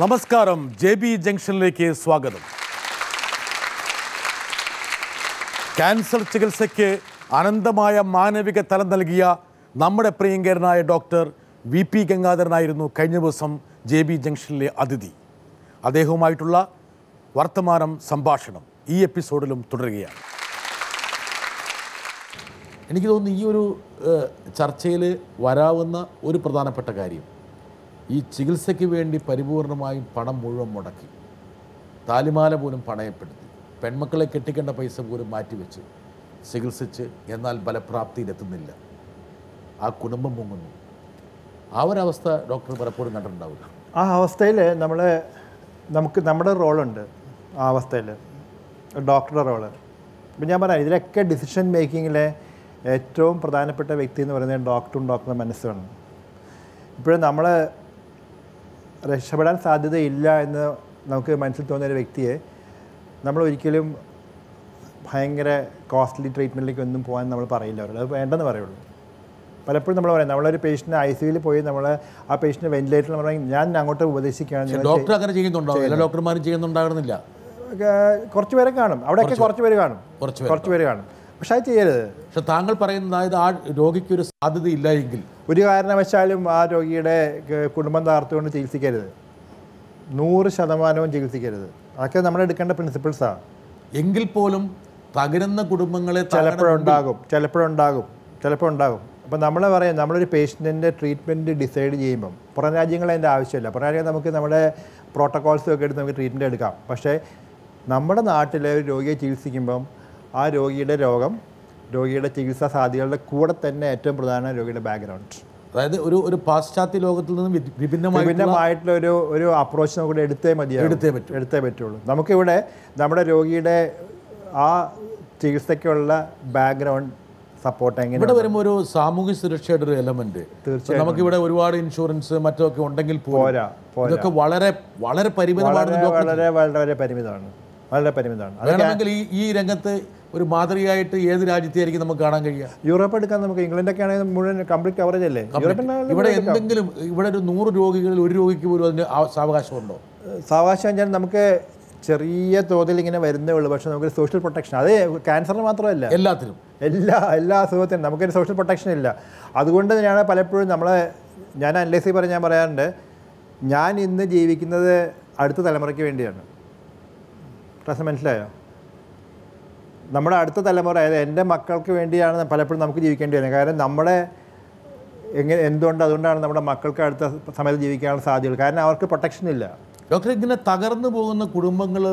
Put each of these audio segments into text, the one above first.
നമസ്കാരം. JB ജംഗ്ഷനിലേക്ക് സ്വാഗതം. Cancer ചികിത്സയ്ക്ക് അനന്തമായ മാനവിക തലം നൽകിയ നമ്മുടെ പ്രിയങ്കരനായ ഡോക്ടർ VP ഗംഗാധരനായിരുന്നു കഴിഞ്ഞ ദിവസം JB ജംഗ്ഷനിലെ അതിഥി. അദ്ദേഹവുമായിട്ടുള്ള വർത്തമാനം സംഭാഷണം ഈ എപ്പിസോഡിലും തുടരുകയാണ്. എനിക്ക് തോന്നുന്നു ഈ ഒരു ചർച്ചയിൽ വരാവുന്ന ഒരു പ്രധാനപ്പെട്ട കാര്യം, ഈ ചികിത്സയ്ക്ക് വേണ്ടി പരിപൂർണമായും പണം മുഴുവൻ മുടക്കി, താലിമാല പോലും പണയപ്പെടുത്തി, പെൺമക്കളെ കെട്ടിക്കേണ്ട പൈസ പോലും മാറ്റിവെച്ച് ചികിത്സിച്ച് എന്നാൽ ഫലപ്രാപ്തിയിലെത്തുന്നില്ല, ആ കുടുംബം മുങ്ങുന്നു. ആ ഒരവസ്ഥ ഡോക്ടർ പലപ്പോഴും കണ്ടിട്ടുണ്ടാവില്ല. ആ അവസ്ഥയിൽ നമുക്ക് നമ്മുടെ റോളുണ്ട്. ആ അവസ്ഥയിൽ ഡോക്ടറുടെ റോള്. ഇപ്പം ഞാൻ പറയാം, ഇതിലൊക്കെ ഡിസിഷൻ മേക്കിങ്ങിലെ ഏറ്റവും പ്രധാനപ്പെട്ട വ്യക്തി എന്ന് പറയുന്നത് ഡോക്ടറുടെ മനസ്സാണ്. ഇപ്പോഴും നമ്മൾ രക്ഷപ്പെടാൻ സാധ്യതയില്ല എന്ന് നമുക്ക് മനസ്സിൽ തോന്നിയൊരു വ്യക്തിയെ നമ്മൾ ഒരിക്കലും ഭയങ്കര കോസ്റ്റ്ലി ട്രീറ്റ്മെൻറ്റിലേക്ക് ഒന്നും പോകാൻ നമ്മൾ പറയില്ല. അവരോട് അത് വേണ്ടെന്ന് പറയുള്ളൂ. പലപ്പോഴും നമ്മൾ പറയാം, നമ്മളൊരു പേഷ്യൻ്റ് ICUവിൽ പോയി നമ്മൾ ആ പേഷ്യൻ്റ് വെന്റിലേറ്ററിൽ പറയും, ഞാൻ അങ്ങോട്ട് ഉപദേശിക്കുകയാണ്. ഡോക്ടർ അങ്ങനെ ചെയ്യുന്നുണ്ടോ? എല്ലാ ഡോക്ടർമാരും ചെയ്യുന്നുണ്ടാകുന്നില്ല. കുറച്ച് പേരെ കാണും, അവിടെയൊക്കെ കുറച്ച് പേര് കാണും, കുറച്ച് പേര് കാണും. പക്ഷെ അത് ചെയ്യരുത്. പക്ഷെ താങ്കൾ പറയുന്നത്, അതായത് ആ രോഗിക്ക് ഒരു സാധ്യതയില്ല എങ്കിൽ ഒരു കാരണവശാലും ആ രോഗിയുടെ കുടുംബം തകർത്തുകൊണ്ട് ചികിത്സിക്കരുത്. 100% ചികിത്സിക്കരുത്. അതൊക്കെ നമ്മൾ എടുക്കേണ്ട പ്രിൻസിപ്പിൾസാണ്. എങ്കിൽ പോലും തകരുന്ന കുടുംബങ്ങളെ ചിലപ്പോഴുണ്ടാകും. അപ്പം നമ്മൾ പറയാം, നമ്മളൊരു പേഷ്യൻറ്റിൻ്റെ ട്രീറ്റ്മെൻറ്റ് ഡിസൈഡ് ചെയ്യുമ്പം പുറം രാജ്യങ്ങളെ അതിൻ്റെ ആവശ്യമില്ല. പുറം രാജ്യം നമുക്ക് നമ്മുടെ പ്രോട്ടോകോൾസും ഒക്കെ എടുത്ത് നമുക്ക് ട്രീറ്റ്മെൻറ്റ് എടുക്കാം. പക്ഷേ നമ്മുടെ നാട്ടിലെ ഒരു രോഗിയെ ചികിത്സിക്കുമ്പം ആ രോഗിയുടെ രോഗം, രോഗിയുടെ ചികിത്സാ സാധ്യതകളുടെ കൂടെ തന്നെ ഏറ്റവും പ്രധാന രോഗിയുടെ ബാക്ക്ഗ്രൗണ്ട്, അതായത് ഒരു പാശ്ചാത്യ ലോകത്തിൽ നിന്നും വിഭിന്നമായിട്ടുള്ള ഒരു അപ്രോച്ച് നമുക്ക് എടുത്തേ പറ്റുള്ളൂ. നമുക്കിവിടെ നമ്മുടെ രോഗിയുടെ ആ ചികിത്സയ്ക്കുള്ള ബാക്ക്ഗ്രൗണ്ട് സപ്പോർട്ട് എങ്ങനെ ഇവിടെ വരുമ്പോൾ ഒരു സാമൂഹ്യ സുരക്ഷയുടെ ഒരു എലമെന്റ് തീർച്ചയായും നമുക്കിവിടെ ഒരുപാട് ഇൻഷുറൻസ് മറ്റൊക്കെ ഉണ്ടെങ്കിൽ പോരാ. ഇതൊക്കെ വളരെ വളരെ പരിമിതമാണ്. വളരെ പരിമിതമാണ്. വേണമെങ്കിൽ ഈ രംഗത്ത് ഒരു മാതൃകയായിട്ട് ഏത് രാജ്യത്തെയായിരിക്കും നമുക്ക് കാണാൻ കഴിയുക? യൂറോപ്പ് എടുക്കാൻ നമുക്ക്. ഇംഗ്ലണ്ടൊക്കെ ആണെങ്കിൽ മുഴുവൻ കംപ്ലീറ്റ് കവറേജ് അല്ലേ. ഇവിടെ എന്തെങ്കിലും ഇവിടെ ഒരു 100 രോഗികളിൽ ഒരു രോഗിക്ക് പോലും അതിന് സാവകാശമുണ്ടോ? സാവകാശം വെച്ചാൽ നമുക്ക് ചെറിയ തോതിൽ ഇങ്ങനെ വരുന്നേ ഉള്ളൂ. പക്ഷെ നമുക്കൊരു സോഷ്യൽ പ്രൊട്ടക്ഷൻ, അത് ക്യാൻസറിന് മാത്രമല്ല, എല്ലാത്തിനും എല്ലാ അസുഖത്തിനും നമുക്കൊരു സോഷ്യൽ പ്രൊട്ടക്ഷൻ ഇല്ല. അതുകൊണ്ട് തന്നെയാണ് പലപ്പോഴും ഞാൻ അനലൈസ് പറഞ്ഞ് ഞാൻ പറയാറുണ്ട്, ഞാൻ ഇന്ന് ജീവിക്കുന്നത് അടുത്ത തലമുറയ്ക്ക് വേണ്ടിയാണ്. പ്രശ്നം മനസ്സിലായോ? നമ്മുടെ അടുത്ത തലമുറ, അതായത് എൻ്റെ മക്കൾക്ക് വേണ്ടിയാണ് പലപ്പോഴും നമുക്ക് ജീവിക്കേണ്ടി വരുന്നത്. കാരണം അതുകൊണ്ടാണ് നമ്മുടെ മക്കൾക്ക് അടുത്ത സമയത്ത് ജീവിക്കാനുള്ള സാധ്യതകൾ. കാരണം അവർക്ക് പ്രൊട്ടക്ഷൻ ഇല്ല. ഡോക്ടർ, ഇങ്ങനെ തകർന്നു പോകുന്ന കുടുംബങ്ങൾ,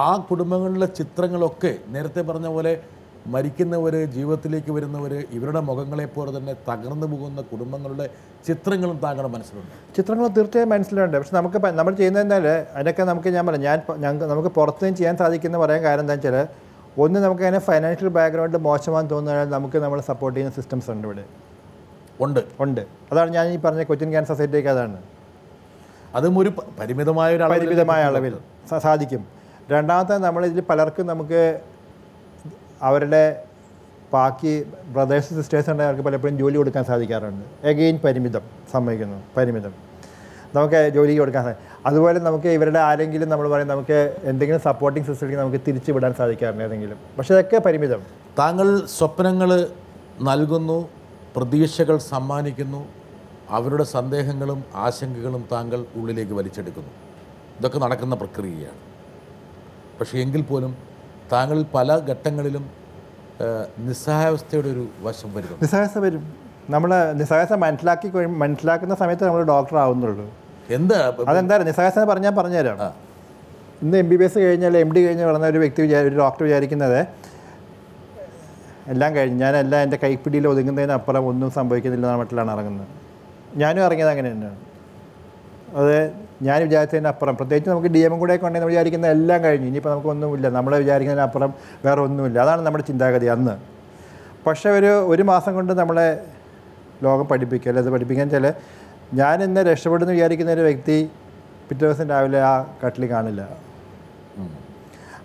ആ കുടുംബങ്ങളിലെ ചിത്രങ്ങളൊക്കെ നേരത്തെ പറഞ്ഞ പോലെ മരിക്കുന്നവർ, ജീവിതത്തിലേക്ക് വരുന്നവർ, ഇവരുടെ മുഖങ്ങളെപ്പോലെ തന്നെ തകർന്നു പോകുന്ന കുടുംബങ്ങളുടെ ചിത്രങ്ങളും താങ്കളുടെ മനസ്സിലുണ്ട്? ചിത്രങ്ങൾ തീർച്ചയായും മനസ്സിലുണ്ട്. പക്ഷെ നമ്മൾ ചെയ്യുന്നത് എന്നാൽ അതിനൊക്കെ നമുക്ക് പുറത്തുനിന്ന് ചെയ്യാൻ സാധിക്കുന്ന പറയാൻ കാരണം എന്താ വെച്ചാൽ, ഒന്ന് നമുക്ക് അതിനെ ഫൈനാൻഷ്യൽ ബാക്ക്ഗ്രൗണ്ട് മോശമാണെന്ന് തോന്നുകയാൽ നമുക്ക് നമ്മൾ സപ്പോർട്ട് ചെയ്യുന്ന സിസ്റ്റംസ് ഉണ്ട് ഇവിടെ ഉണ്ട്. അതാണ് ഞാൻ ഈ പറഞ്ഞ കൊച്ചിൻ ക്യാൻസർ സൊസൈറ്റിക്ക്. അതാണ് അതും ഒരു പരിമിതമായ അളവിൽ സാധിക്കും. രണ്ടാമത്തെ, നമ്മളിതിൽ പലർക്കും നമുക്ക് അവരുടെ ബാക്കി ബ്രദേഴ്സ് സിസ്റ്റേഴ്സ് ഉണ്ടെങ്കിൽ അവർക്ക് പലപ്പോഴും ജോലി കൊടുക്കാൻ സാധിക്കാറുണ്ട്. എഗെയിൻ പരിമിതം നമുക്ക് ജോലി കൊടുക്കാൻ സാധിക്കും. അതുപോലെ നമുക്ക് ഇവരുടെ ആരെങ്കിലും നമ്മൾ പറയും നമുക്ക് എന്തെങ്കിലും സപ്പോർട്ടിങ് സിസ്റ്റത്തിൽ നമുക്ക് തിരിച്ചു വിടാൻ സാധിക്കാറുണ്ട് ഏതെങ്കിലും. പക്ഷേ അതൊക്കെ പരിമിതം. താങ്കൾ സ്വപ്നങ്ങൾ നൽകുന്നു, പ്രതീക്ഷകൾ സമ്മാനിക്കുന്നു, അവരുടെ സന്ദേഹങ്ങളും ആശങ്കകളും താങ്കൾ ഉള്ളിലേക്ക് വലിച്ചെടുക്കുന്നു. ഇതൊക്കെ നടക്കുന്ന പ്രക്രിയയാണ്. പക്ഷേ എങ്കിൽ പോലും താങ്കൾ പല ഘട്ടങ്ങളിലും നിസ്സഹായാവസ്ഥയുടെ ഒരു വശം വരും. നിസ്സഹായത വരും. നമ്മൾ നിസ്സഹായത മനസ്സിലാക്കുന്ന സമയത്ത് നമ്മൾ ഡോക്ടർ ആവുന്നുള്ളൂ. അതെന്താ നിസ്സഹായത പറഞ്ഞാൽ പറഞ്ഞുതരാം. ഇന്ന് MBBS കഴിഞ്ഞാൽ MD കഴിഞ്ഞ് വളർന്ന ഒരു ഡോക്ടർ വിചാരിക്കുന്നത് എല്ലാം കഴിഞ്ഞ് ഞാനെല്ലാം എൻ്റെ കൈപ്പിടിയിൽ ഒതുങ്ങുന്നതിനപ്പുറം ഒന്നും സംഭവിക്കുന്നില്ല എന്ന മട്ടിലാണ് ഇറങ്ങുന്നത്. ഞാനും ഇറങ്ങിയത് അങ്ങനെ തന്നെയാണ്. അത് ഞാൻ വിചാരിച്ചതിനപ്പുറം, പ്രത്യേകിച്ച് നമുക്ക് DM കൂടെ ഒക്കെ ഉണ്ടെങ്കിൽ നമ്മൾ വിചാരിക്കുന്ന എല്ലാം കഴിഞ്ഞു, ഇനിയിപ്പോൾ നമുക്കൊന്നുമില്ല, നമ്മളെ വിചാരിക്കുന്നതിനപ്പുറം വേറെ ഒന്നുമില്ല. അതാണ് നമ്മുടെ ചിന്താഗതി അന്ന്. പക്ഷേ ഒരു മാസം കൊണ്ട് നമ്മളെ ലോകം പഠിപ്പിക്കുക, അല്ലെ അത് പഠിപ്പിക്കാൻ വെച്ചാൽ ഞാൻ ഇന്ന് രക്ഷപ്പെടുന്നു വിചാരിക്കുന്ന ഒരു വ്യക്തി പിറ്റേ ദിവസം രാവിലെ ആ കട്ടിൽ കാണില്ല.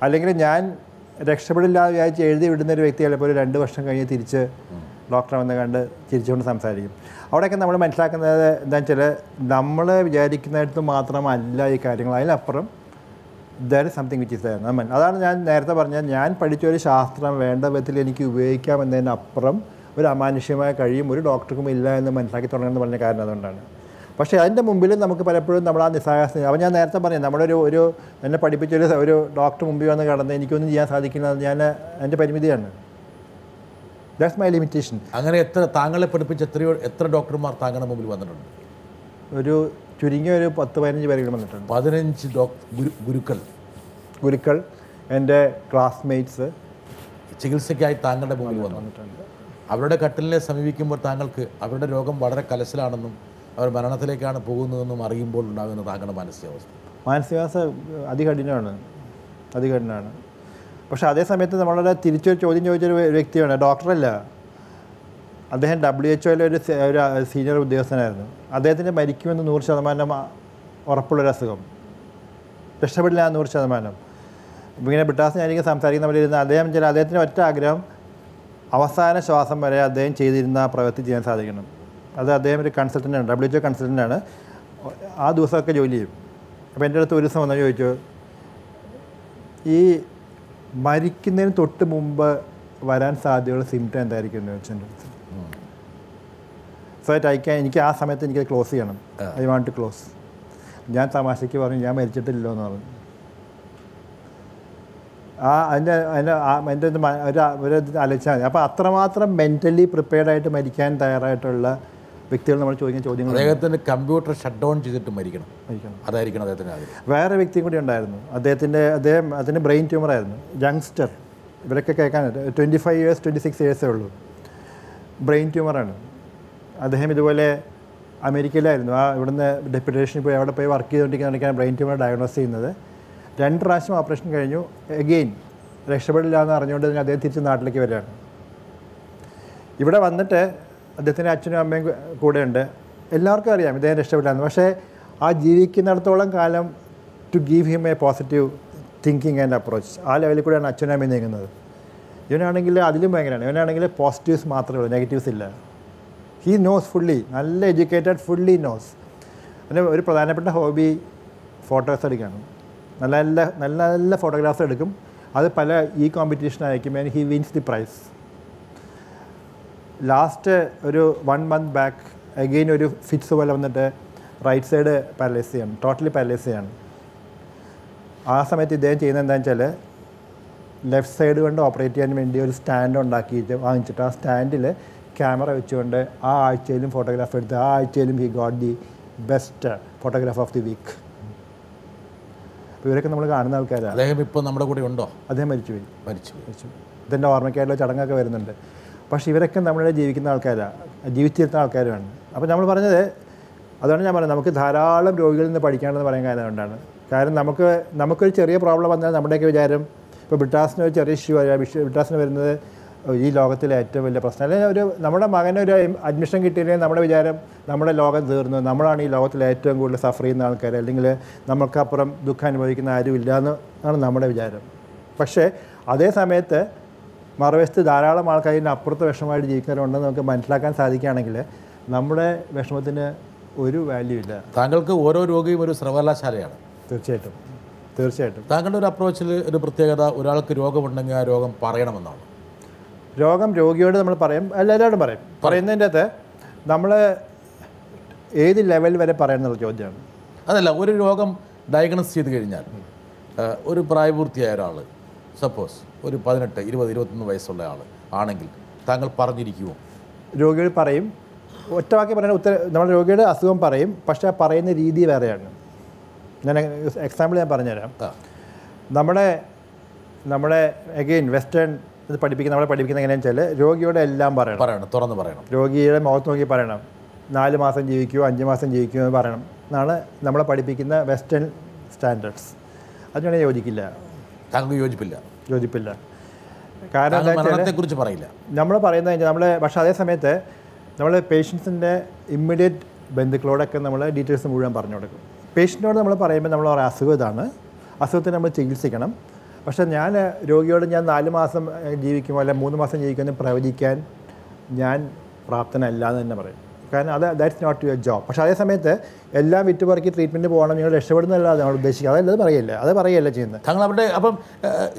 അല്ലെങ്കിൽ ഞാൻ രക്ഷപ്പെടില്ല വിചാരിച്ച് എഴുതി വിടുന്ന ഒരു വ്യക്തി ചിലപ്പോൾ ഒരു 2 വർഷം കഴിഞ്ഞ് തിരിച്ച് ഡോക്ടറെ വന്ന് കണ്ട് ചിരിച്ചുകൊണ്ട് സംസാരിക്കും. അവിടെയൊക്കെ നമ്മൾ മനസ്സിലാക്കുന്നത് എന്താണെന്ന് വെച്ചാൽ നമ്മൾ വിചാരിക്കുന്നിടത്ത് മാത്രമല്ല ഈ കാര്യങ്ങൾ, അതിനപ്പുറം there is something which is there. അതാണ് ഞാൻ നേരത്തെ പറഞ്ഞത്, ഞാൻ പഠിച്ചൊരു ശാസ്ത്രം വേണ്ട വിധത്തിൽ എനിക്ക് ഉപയോഗിക്കാമെന്നതിനപ്പുറം ഒരു അമാനുഷ്യമായ കഴിയും ഒരു ഡോക്ടർക്കും ഇല്ല എന്ന് മനസ്സിലാക്കി തുടങ്ങണമെന്ന് പറഞ്ഞ കാരണം അതുകൊണ്ടാണ്. പക്ഷേ അതിൻ്റെ മുമ്പിൽ നമുക്ക് പലപ്പോഴും നമ്മൾ ആ നിസ്സായാസം, അപ്പോൾ ഞാൻ നേരത്തെ പറഞ്ഞു നമ്മുടെ ഒരു എന്നെ പഠിപ്പിച്ചൊരു ഡോക്ടർ മുമ്പിൽ വന്ന് കടന്ന് എനിക്കൊന്നും ചെയ്യാൻ സാധിക്കില്ല, ഞാൻ എൻ്റെ പരിമിതിയാണ്. That's my limitation. അങ്ങനെ താങ്കളെ പഠിപ്പിച്ച എത്ര ഡോക്ടർമാർ താങ്കളുടെ മുമ്പിൽ വന്നിട്ടുണ്ട്? ഒരു ചുരുങ്ങിയ ഒരു 10-15 പേരെങ്കിലും വന്നിട്ടുണ്ട്. 15 ഗുരുക്കൾ എൻ്റെ ക്ലാസ്മേറ്റ്സ് ചികിത്സയ്ക്കായി താങ്കളുടെ മുമ്പിൽ വന്നിട്ടുണ്ട്. അവരുടെ കട്ടിലിനെ സമീപിക്കുമ്പോൾ താങ്കൾക്ക് അവരുടെ രോഗം വളരെ കലശലാണെന്നും അവർ മരണത്തിലേക്കാണ് പോകുന്നതെന്നും അറിയുമ്പോൾ ഉണ്ടാകുന്ന താങ്കളുടെ മാനസികാവസ്ഥ അതികഠിനമാണ്. പക്ഷേ അതേ സമയത്ത് നമ്മളുടെ തിരിച്ചൊരു ചോദ്യം ചോദിച്ചൊരു വ്യക്തിയാണ്, ഡോക്ടറല്ല, അദ്ദേഹം WHO ഒരു സീനിയർ ഉദ്യോഗസ്ഥനായിരുന്നു. അദ്ദേഹത്തിന് മരിക്കുമെന്ന് 100% ഉറപ്പുള്ളൊരു അസുഖം, രക്ഷപ്പെടില്ല 100%. ഇങ്ങനെ ബ്രിട്ടാസ് ഞാനിങ്ങനെ സംസാരിക്കുന്നവരിരുന്ന അദ്ദേഹത്തിന് ഒറ്റ ആഗ്രഹം, അവസാന ശ്വാസം വരെ അദ്ദേഹം ചെയ്തിരുന്ന പ്രവൃത്തി ചെയ്യാൻ സാധിക്കണം. അത് അദ്ദേഹം ഒരു കൺസൾട്ടൻ്റാണ്, WHO കൺസൾട്ടൻ്റാണ്. ആ ദിവസമൊക്കെ ജോലി ചെയ്യും. അപ്പോൾ എൻ്റെ അടുത്ത് ഒരു ദിവസം വന്ന് ചോദിച്ചു, ഈ മരിക്കുന്നതിന് തൊട്ട് മുമ്പ് വരാൻ സാധ്യതയുള്ള സിംറ്റം എന്തായിരിക്കും എന്ന് ചോദിച്ചു എൻ്റെ അടുത്ത്. സോ എനിക്ക് ആ സമയത്ത് എനിക്ക് ക്ലോസ് ചെയ്യണം, ഐ വാണ്ട് ടു ക്ലോസ്. ഞാൻ തമാശയ്ക്ക് പറഞ്ഞു ഞാൻ മരിച്ചിട്ടില്ലോ എന്ന് പറഞ്ഞു. എൻ്റെ ഒരു ആലോചിച്ചാൽ മതി. അപ്പോൾ അത്രമാത്രം മെൻ്റലി പ്രിപ്പയർഡായിട്ട് മരിക്കാൻ തയ്യാറായിട്ടുള്ള വ്യക്തികൾ നമ്മൾ ചോദിക്കുന്ന ചോദ്യങ്ങൾ. അദ്ദേഹത്തിന് കമ്പ്യൂട്ടർ ഷട്ട് ഡൗൺ ചെയ്തിട്ട് മരിക്കണം, അതായിരിക്കണം അദ്ദേഹത്തിന് ആഗ്രഹം. വേറെ വ്യക്തിയും കൂടി ഉണ്ടായിരുന്നു, അതിന് ബ്രെയിൻ ട്യൂമറായിരുന്നു. യങ്സ്റ്റർ, ഇവരൊക്കെ കേൾക്കാൻ 25 years 26 yearsേ ഉള്ളൂ. ബ്രെയിൻ ട്യൂമറാണ്. അദ്ദേഹം ഇതുപോലെ അമേരിക്കയിലായിരുന്നു. ഇവിടുന്ന് ഡെപ്യൂട്ടേഷനിൽ പോയി അവിടെ പോയി വർക്ക് ചെയ്തുകൊണ്ടിരിക്കുന്നതാണ് ബ്രെയിൻ ട്യൂമർ ഡയഗ്നോസ് ചെയ്യുന്നത്. 2 പ്രാവശ്യം ഓപ്പറേഷൻ കഴിഞ്ഞു. എഗെയിൻ രക്ഷപ്പെടില്ല എന്ന് അറിഞ്ഞുകൊണ്ട് തന്നെ അദ്ദേഹം തിരിച്ച് നാട്ടിലേക്ക് വരികയാണ്. ഇവിടെ വന്നിട്ട് അദ്ദേഹത്തിൻ്റെ അച്ഛനും അമ്മയും കൂടെയുണ്ട്. എല്ലാവർക്കും അറിയാം ഇദ്ദേഹം രക്ഷപ്പെടാമെന്ന്. പക്ഷേ ആ ജീവിക്കുന്നിടത്തോളം കാലം to give him a positive thinking and approach, ആ ലെവലിൽ കൂടെയാണ് അച്ഛനും അമ്മയും നീങ്ങുന്നത്. ഇവനാണെങ്കിൽ അതിലും ഭയങ്കരമാണ്. ഇവനാണെങ്കിൽ പോസിറ്റീവ്സ് മാത്രമേ ഉള്ളൂ, നെഗറ്റീവ്സ് ഇല്ല. ഹീ നോസ് ഫുള്ളി, നല്ല എഡ്യൂക്കേറ്റഡ്, ഫുള്ളി നോസ്. പിന്നെ ഒരു പ്രധാനപ്പെട്ട ഹോബി ഫോട്ടോസ് എടുക്കുകയാണ്. നല്ല നല്ല നല്ല ഫോട്ടോഗ്രാഫ്സ് എടുക്കും. അത് പല കോമ്പറ്റീഷൻ അയക്കും. And he wins the prize. Last ഒരു 1 month ബാക്ക് അഗെയിൻ ഒരു ഫിറ്റ്സ് പോലെ വന്നിട്ട് റൈറ്റ് സൈഡ് പാരലൈസ് ചെയ്യാണ്, ടോട്ടലി പാരലൈസ് ചെയ്യാണ്. ആ സമയത്ത് ഇദ്ദേഹം ചെയ്യുന്നത് എന്താണെന്ന് വെച്ചാൽ ലെഫ്റ്റ് സൈഡ് കൊണ്ട് ഓപ്പറേറ്റ് ചെയ്യാൻ വേണ്ടി ഒരു സ്റ്റാൻഡ് വാങ്ങിച്ചിട്ട് ആ സ്റ്റാൻഡിൽ ക്യാമറ വെച്ചുകൊണ്ട് ആ ആഴ്ചയിലും ഫോട്ടോഗ്രാഫ് എടുത്ത് ആ ആഴ്ചയിലും he got the best photograph of the week. അപ്പോൾ ഇവരൊക്കെ നമ്മൾ കാണുന്ന ആൾക്കാരാണ്. അദ്ദേഹം ഇപ്പോൾ നമ്മുടെ കൂടെ ഉണ്ടോ? അദ്ദേഹം മരിച്ചു. ഇതിൻ്റെ ഓർമ്മയ്ക്കായിട്ടുള്ള ചടങ്ങൊക്കെ വരുന്നുണ്ട്. പക്ഷേ ഇവരൊക്കെ നമ്മളിവിടെ ജീവിക്കുന്ന ആൾക്കാരാണ്, ജീവിച്ചിരുന്ന ആൾക്കാരുമാണ്. അപ്പോൾ നമ്മൾ പറഞ്ഞത് അതാണ് ഞാൻ പറഞ്ഞത്, നമുക്ക് ധാരാളം രോഗികളിൽ നിന്ന് പഠിക്കാനെന്ന് പറയാൻ കാരണം കൊണ്ടാണ്. കാരണം നമുക്കൊരു ചെറിയ പ്രോബ്ലം വന്നാൽ നമ്മുടെയൊക്കെ വിചാരം, ഇപ്പോൾ ബ്രിട്ടാസിന് ഒരു ചെറിയ ഇഷ്യൂ ബ്രിട്ടാസിന് വരുന്നത് ഈ ലോകത്തിലെ ഏറ്റവും വലിയ പ്രശ്നം. അല്ലെങ്കിൽ നമ്മുടെ മകനൊരു അഡ്മിഷൻ കിട്ടിയില്ലെങ്കിൽ നമ്മുടെ വിചാരം നമ്മുടെ ലോകം തീർന്നു, നമ്മളാണ് ഈ ലോകത്തിലെ ഏറ്റവും കൂടുതൽ സഫർ ചെയ്യുന്ന ആൾക്കാർ, അല്ലെങ്കിൽ നമുക്കപ്പുറം ദുഃഖം അനുഭവിക്കുന്ന ആരുമില്ല എന്നാണ് നമ്മുടെ വിചാരം. പക്ഷേ അതേ സമയത്ത് മറുവശത്ത് ധാരാളം ആൾക്കാർ ഇതിന് അപ്പുറത്ത് വിഷമമായിട്ട് ജീവിക്കുന്നവരുണ്ടെന്ന് നമുക്ക് മനസ്സിലാക്കാൻ സാധിക്കുകയാണെങ്കിൽ നമ്മുടെ വിഷമത്തിന് ഒരു വാല്യൂ ഇല്ല. താങ്കൾക്ക് ഓരോ രോഗിയും ഒരു സർവകലാശാലയാണ്. തീർച്ചയായിട്ടും താങ്കളുടെ ഒരു അപ്രോച്ചിൽ ഒരു പ്രത്യേകത, ഒരാൾക്ക് രോഗമുണ്ടെങ്കിൽ ആ രോഗം പറയണമെന്നാണ്. രോഗിയോട് നമ്മൾ പറയും, എല്ലാവരോടും പറയുന്നതിൻ്റെ അകത്ത് നമ്മൾ ഏത് ലെവൽ വരെ പറയണമെന്നുള്ള ചോദ്യമാണ്. അതല്ല, ഒരു രോഗം ഡയഗ്നോസ് ചെയ്ത് കഴിഞ്ഞാൽ ഒരു പ്രായപൂർത്തിയായ ഒരാൾ, സപ്പോസ് ഒരു 18, 20, 21 വയസ്സുള്ള ആൾ ആണെങ്കിൽ താങ്കൾ പറഞ്ഞിരിക്കുമോ? രോഗികൾ പറയും. ഒറ്റവാക്കി പറയുന്ന നമ്മൾ രോഗിയുടെ അസുഖം പറയും, പക്ഷേ ആ പറയുന്ന രീതി വേറെയാണ്. ഞാൻ എക്സാമ്പിൾ പറഞ്ഞുതരാം. നമ്മുടെ അഗെയിൻ വെസ്റ്റേൺ ഇത് നമ്മളെ പഠിപ്പിക്കുന്ന എങ്ങനെയാണെന്ന് വെച്ചാൽ രോഗിയോട് എല്ലാം പറയണം, തുറന്ന് പറയണം. രോഗിയുടെ മുഖത്ത് നോക്കി പറയണം. 4 മാസം ജീവിക്കുമോ 5 മാസം ജീവിക്കുമോ എന്ന് പറയണം എന്നാണ് നമ്മളെ പഠിപ്പിക്കുന്ന വെസ്റ്റേൺ സ്റ്റാൻഡേർഡ്സ്. അതിനോട് യോജിക്കില്ല. താങ്കൾക്ക് യോജിപ്പില്ല. കാരണം മരണത്തെക്കുറിച്ച് പറയില്ല. നമ്മൾ പറയുന്നത് പക്ഷേ അതേ സമയത്ത് നമ്മൾ പേഷ്യൻസിൻ്റെ ഇമ്മീഡിയറ്റ് ബന്ധുക്കളോടൊക്കെ നമ്മൾ ഡീറ്റെയിൽസ് മുഴുവൻ പറഞ്ഞു കൊടുക്കും. പേഷ്യൻറ്റിനോട് നമ്മൾ പറയുമ്പോൾ നമ്മൾ പറയുക അസുഖം ഇതാണ്, അസുഖത്തിന് നമ്മൾ ചികിത്സിക്കണം. പക്ഷേ രോഗിയോട് ഞാൻ 4 മാസം ജീവിക്കുമോ അല്ലെ 3 മാസം ജീവിക്കുമെന്ന് പ്രവചിക്കാൻ ഞാൻ പ്രാപ്തനല്ല എന്ന് തന്നെ പറയും. കാരണം ദാറ്റ്സ് നോട്ട് യുവർ ജോബ്. പക്ഷേ അതേ സമയത്ത് എല്ലാം വിറ്റുപറക്കി ട്രീറ്റ്മെൻറ്റ് പോകണം, നിങ്ങൾ രക്ഷപ്പെടുന്നതല്ലാതെ നമ്മൾ ഉദ്ദേശിക്കുക, അതല്ലത് പറയല്ല ചെയ്യുന്നത്. താങ്കൾ അവിടെ അപ്പം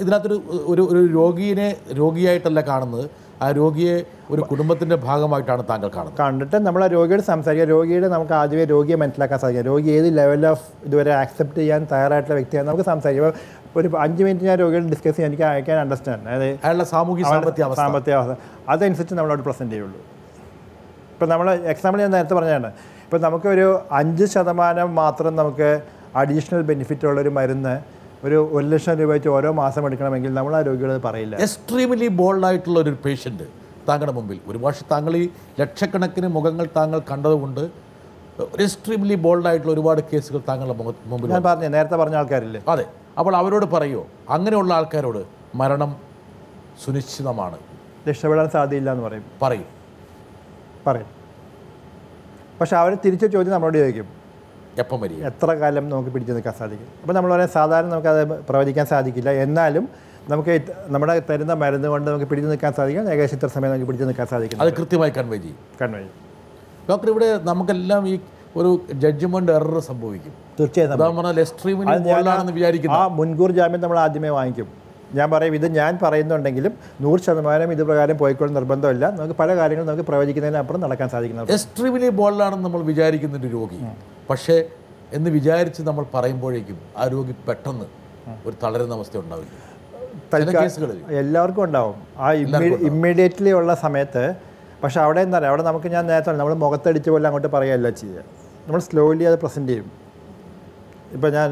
ഇതിനകത്തൊരു ഒരു രോഗിയായിട്ടല്ല കാണുന്നത്, ആ രോഗിയെ ഒരു കുടുംബത്തിൻ്റെ ഭാഗമായിട്ടാണ് താങ്കൾ കാണുന്നത്. കണ്ടിട്ട് നമ്മൾ ആ രോഗിയോട് സംസാരിക്കുക, രോഗിയുടെ നമുക്ക് ആദ്യമേ രോഗിയെ മനസ്സിലാക്കാൻ സാധിക്കുക, രോഗി ഏത് ലെവൽ ഓഫ് ഇതുവരെ ആക്സെപ്റ്റ് ചെയ്യാൻ തയ്യാറായിട്ടുള്ള വ്യക്തിയാണ് നമുക്ക് സംസാരിക്കുക. ഒരു 5 മിനിറ്റ് ഞാൻ രോഗിയോട് ഡിസ്കസ് ചെയ്യാൻ എനിക്ക് അയക്കാൻ അണ്ടർസ്റ്റാൻഡ്, അതായത് അയാളുടെ സാമ്പത്തിക അവസ്ഥ അതനുസരിച്ച് നമ്മളോട് പ്രസൻറ്റ് ചെയ്യുള്ളൂ. ഇപ്പം നമ്മൾ എക്സാമ്പിൾ ഞാൻ നേരത്തെ പറഞ്ഞതാണ്, ഇപ്പം നമുക്കൊരു 5% മാത്രം നമുക്ക് അഡീഷണൽ ബെനിഫിറ്റ് ഉള്ളൊരു മരുന്ന് ഒരു 1,00,000 രൂപ വെച്ച് ഓരോ മാസം എടുക്കണമെങ്കിൽ നമ്മൾ ആ രോഗികളത് പറയില്ല. എക്സ്ട്രീംലി ബോൾഡായിട്ടുള്ള ഒരു പേഷ്യൻറ്റ് താങ്കളുടെ മുമ്പിൽ, ഒരു പക്ഷേ താങ്കൾ ഈ ലക്ഷക്കണക്കിന് മുഖങ്ങൾ താങ്കൾ കണ്ടതുകൊണ്ട് എക്സ്ട്രീംലി ബോൾഡായിട്ടുള്ള ഒരുപാട് കേസുകൾ താങ്കളുടെ മുമ്പിൽ ഞാൻ പറഞ്ഞു, നേരത്തെ പറഞ്ഞ ആൾക്കാരില്ലേ, അതെ. അപ്പോൾ അവരോട് പറയുമോ, അങ്ങനെയുള്ള ആൾക്കാരോട് മരണം സുനിശ്ചിതമാണ്, രക്ഷപ്പെടാൻ സാധ്യതയില്ല എന്ന് പറയും? പറയും. പക്ഷെ അവർ തിരിച്ച ചോദ്യം നമ്മളോട് ചോദിക്കും, എപ്പം വരിക, എത്ര കാലം നമുക്ക് പിടിച്ചു നിൽക്കാൻ സാധിക്കും? അപ്പോൾ നമ്മൾ പറയാൻ സാധാരണ നമുക്കത് പ്രവചിക്കാൻ സാധിക്കില്ല, എന്നാലും നമുക്ക് നമ്മുടെ തരുന്ന മരുന്ന് കൊണ്ട് നമുക്ക് പിടിച്ചു നിൽക്കാൻ സാധിക്കും, ഏകദേശം ഇത്ര സമയം നമുക്ക് പിടിച്ചു നിൽക്കാൻ സാധിക്കും, അത് കൃത്യമായി കൺവേ ചെയ്യും. ഡോക്ടർ, ഇവിടെ നമുക്കെല്ലാം ഈ ഒരു ജഡ്ജ്മെന്റ് എറർ സംഭവിക്കും. തീർച്ചയായും വിചാരിക്കുന്നു. ആ മുൻകൂർ ജാമ്യം നമ്മൾ ആദ്യമേ വാങ്ങിക്കും. ഞാൻ പറയും, ഇത് ഞാൻ പറയുന്നുണ്ടെങ്കിലും 100% ഇത് പ്രകാരം പോയിക്കോളും നിർബന്ധമില്ല, നമുക്ക് പല കാര്യങ്ങളും നമുക്ക് പ്രവചിക്കുന്നതിനപ്പുറം നടക്കാൻ സാധിക്കുന്നത്. എക്സ്ട്രീംലി ബോൾഡാണെന്ന് നമ്മൾ വിചാരിക്കുന്ന ഒരു രോഗി, പക്ഷേ എന്ന് വിചാരിച്ച് നമ്മൾ പറയുമ്പോഴേക്കും ആ രോഗി പെട്ടെന്ന് ഒരു തളരുന്ന അവസ്ഥ ഉണ്ടാവില്ല. എല്ലാവർക്കും ഉണ്ടാവും ആ ഇമ്മീഡിയറ്റ്ലി ഉള്ള സമയത്ത്. പക്ഷെ അവിടെ എന്താ പറയുക, അവിടെ നമുക്ക് ഞാൻ നേരത്തെ നമ്മൾ മുഖത്തടിച്ച് പോലെ അങ്ങോട്ട് പറയുകയല്ല ചെയ്യുക, നമ്മൾ സ്ലോലി അത് പ്രസൻറ്റ് ചെയ്യും. ഇപ്പോൾ ഞാൻ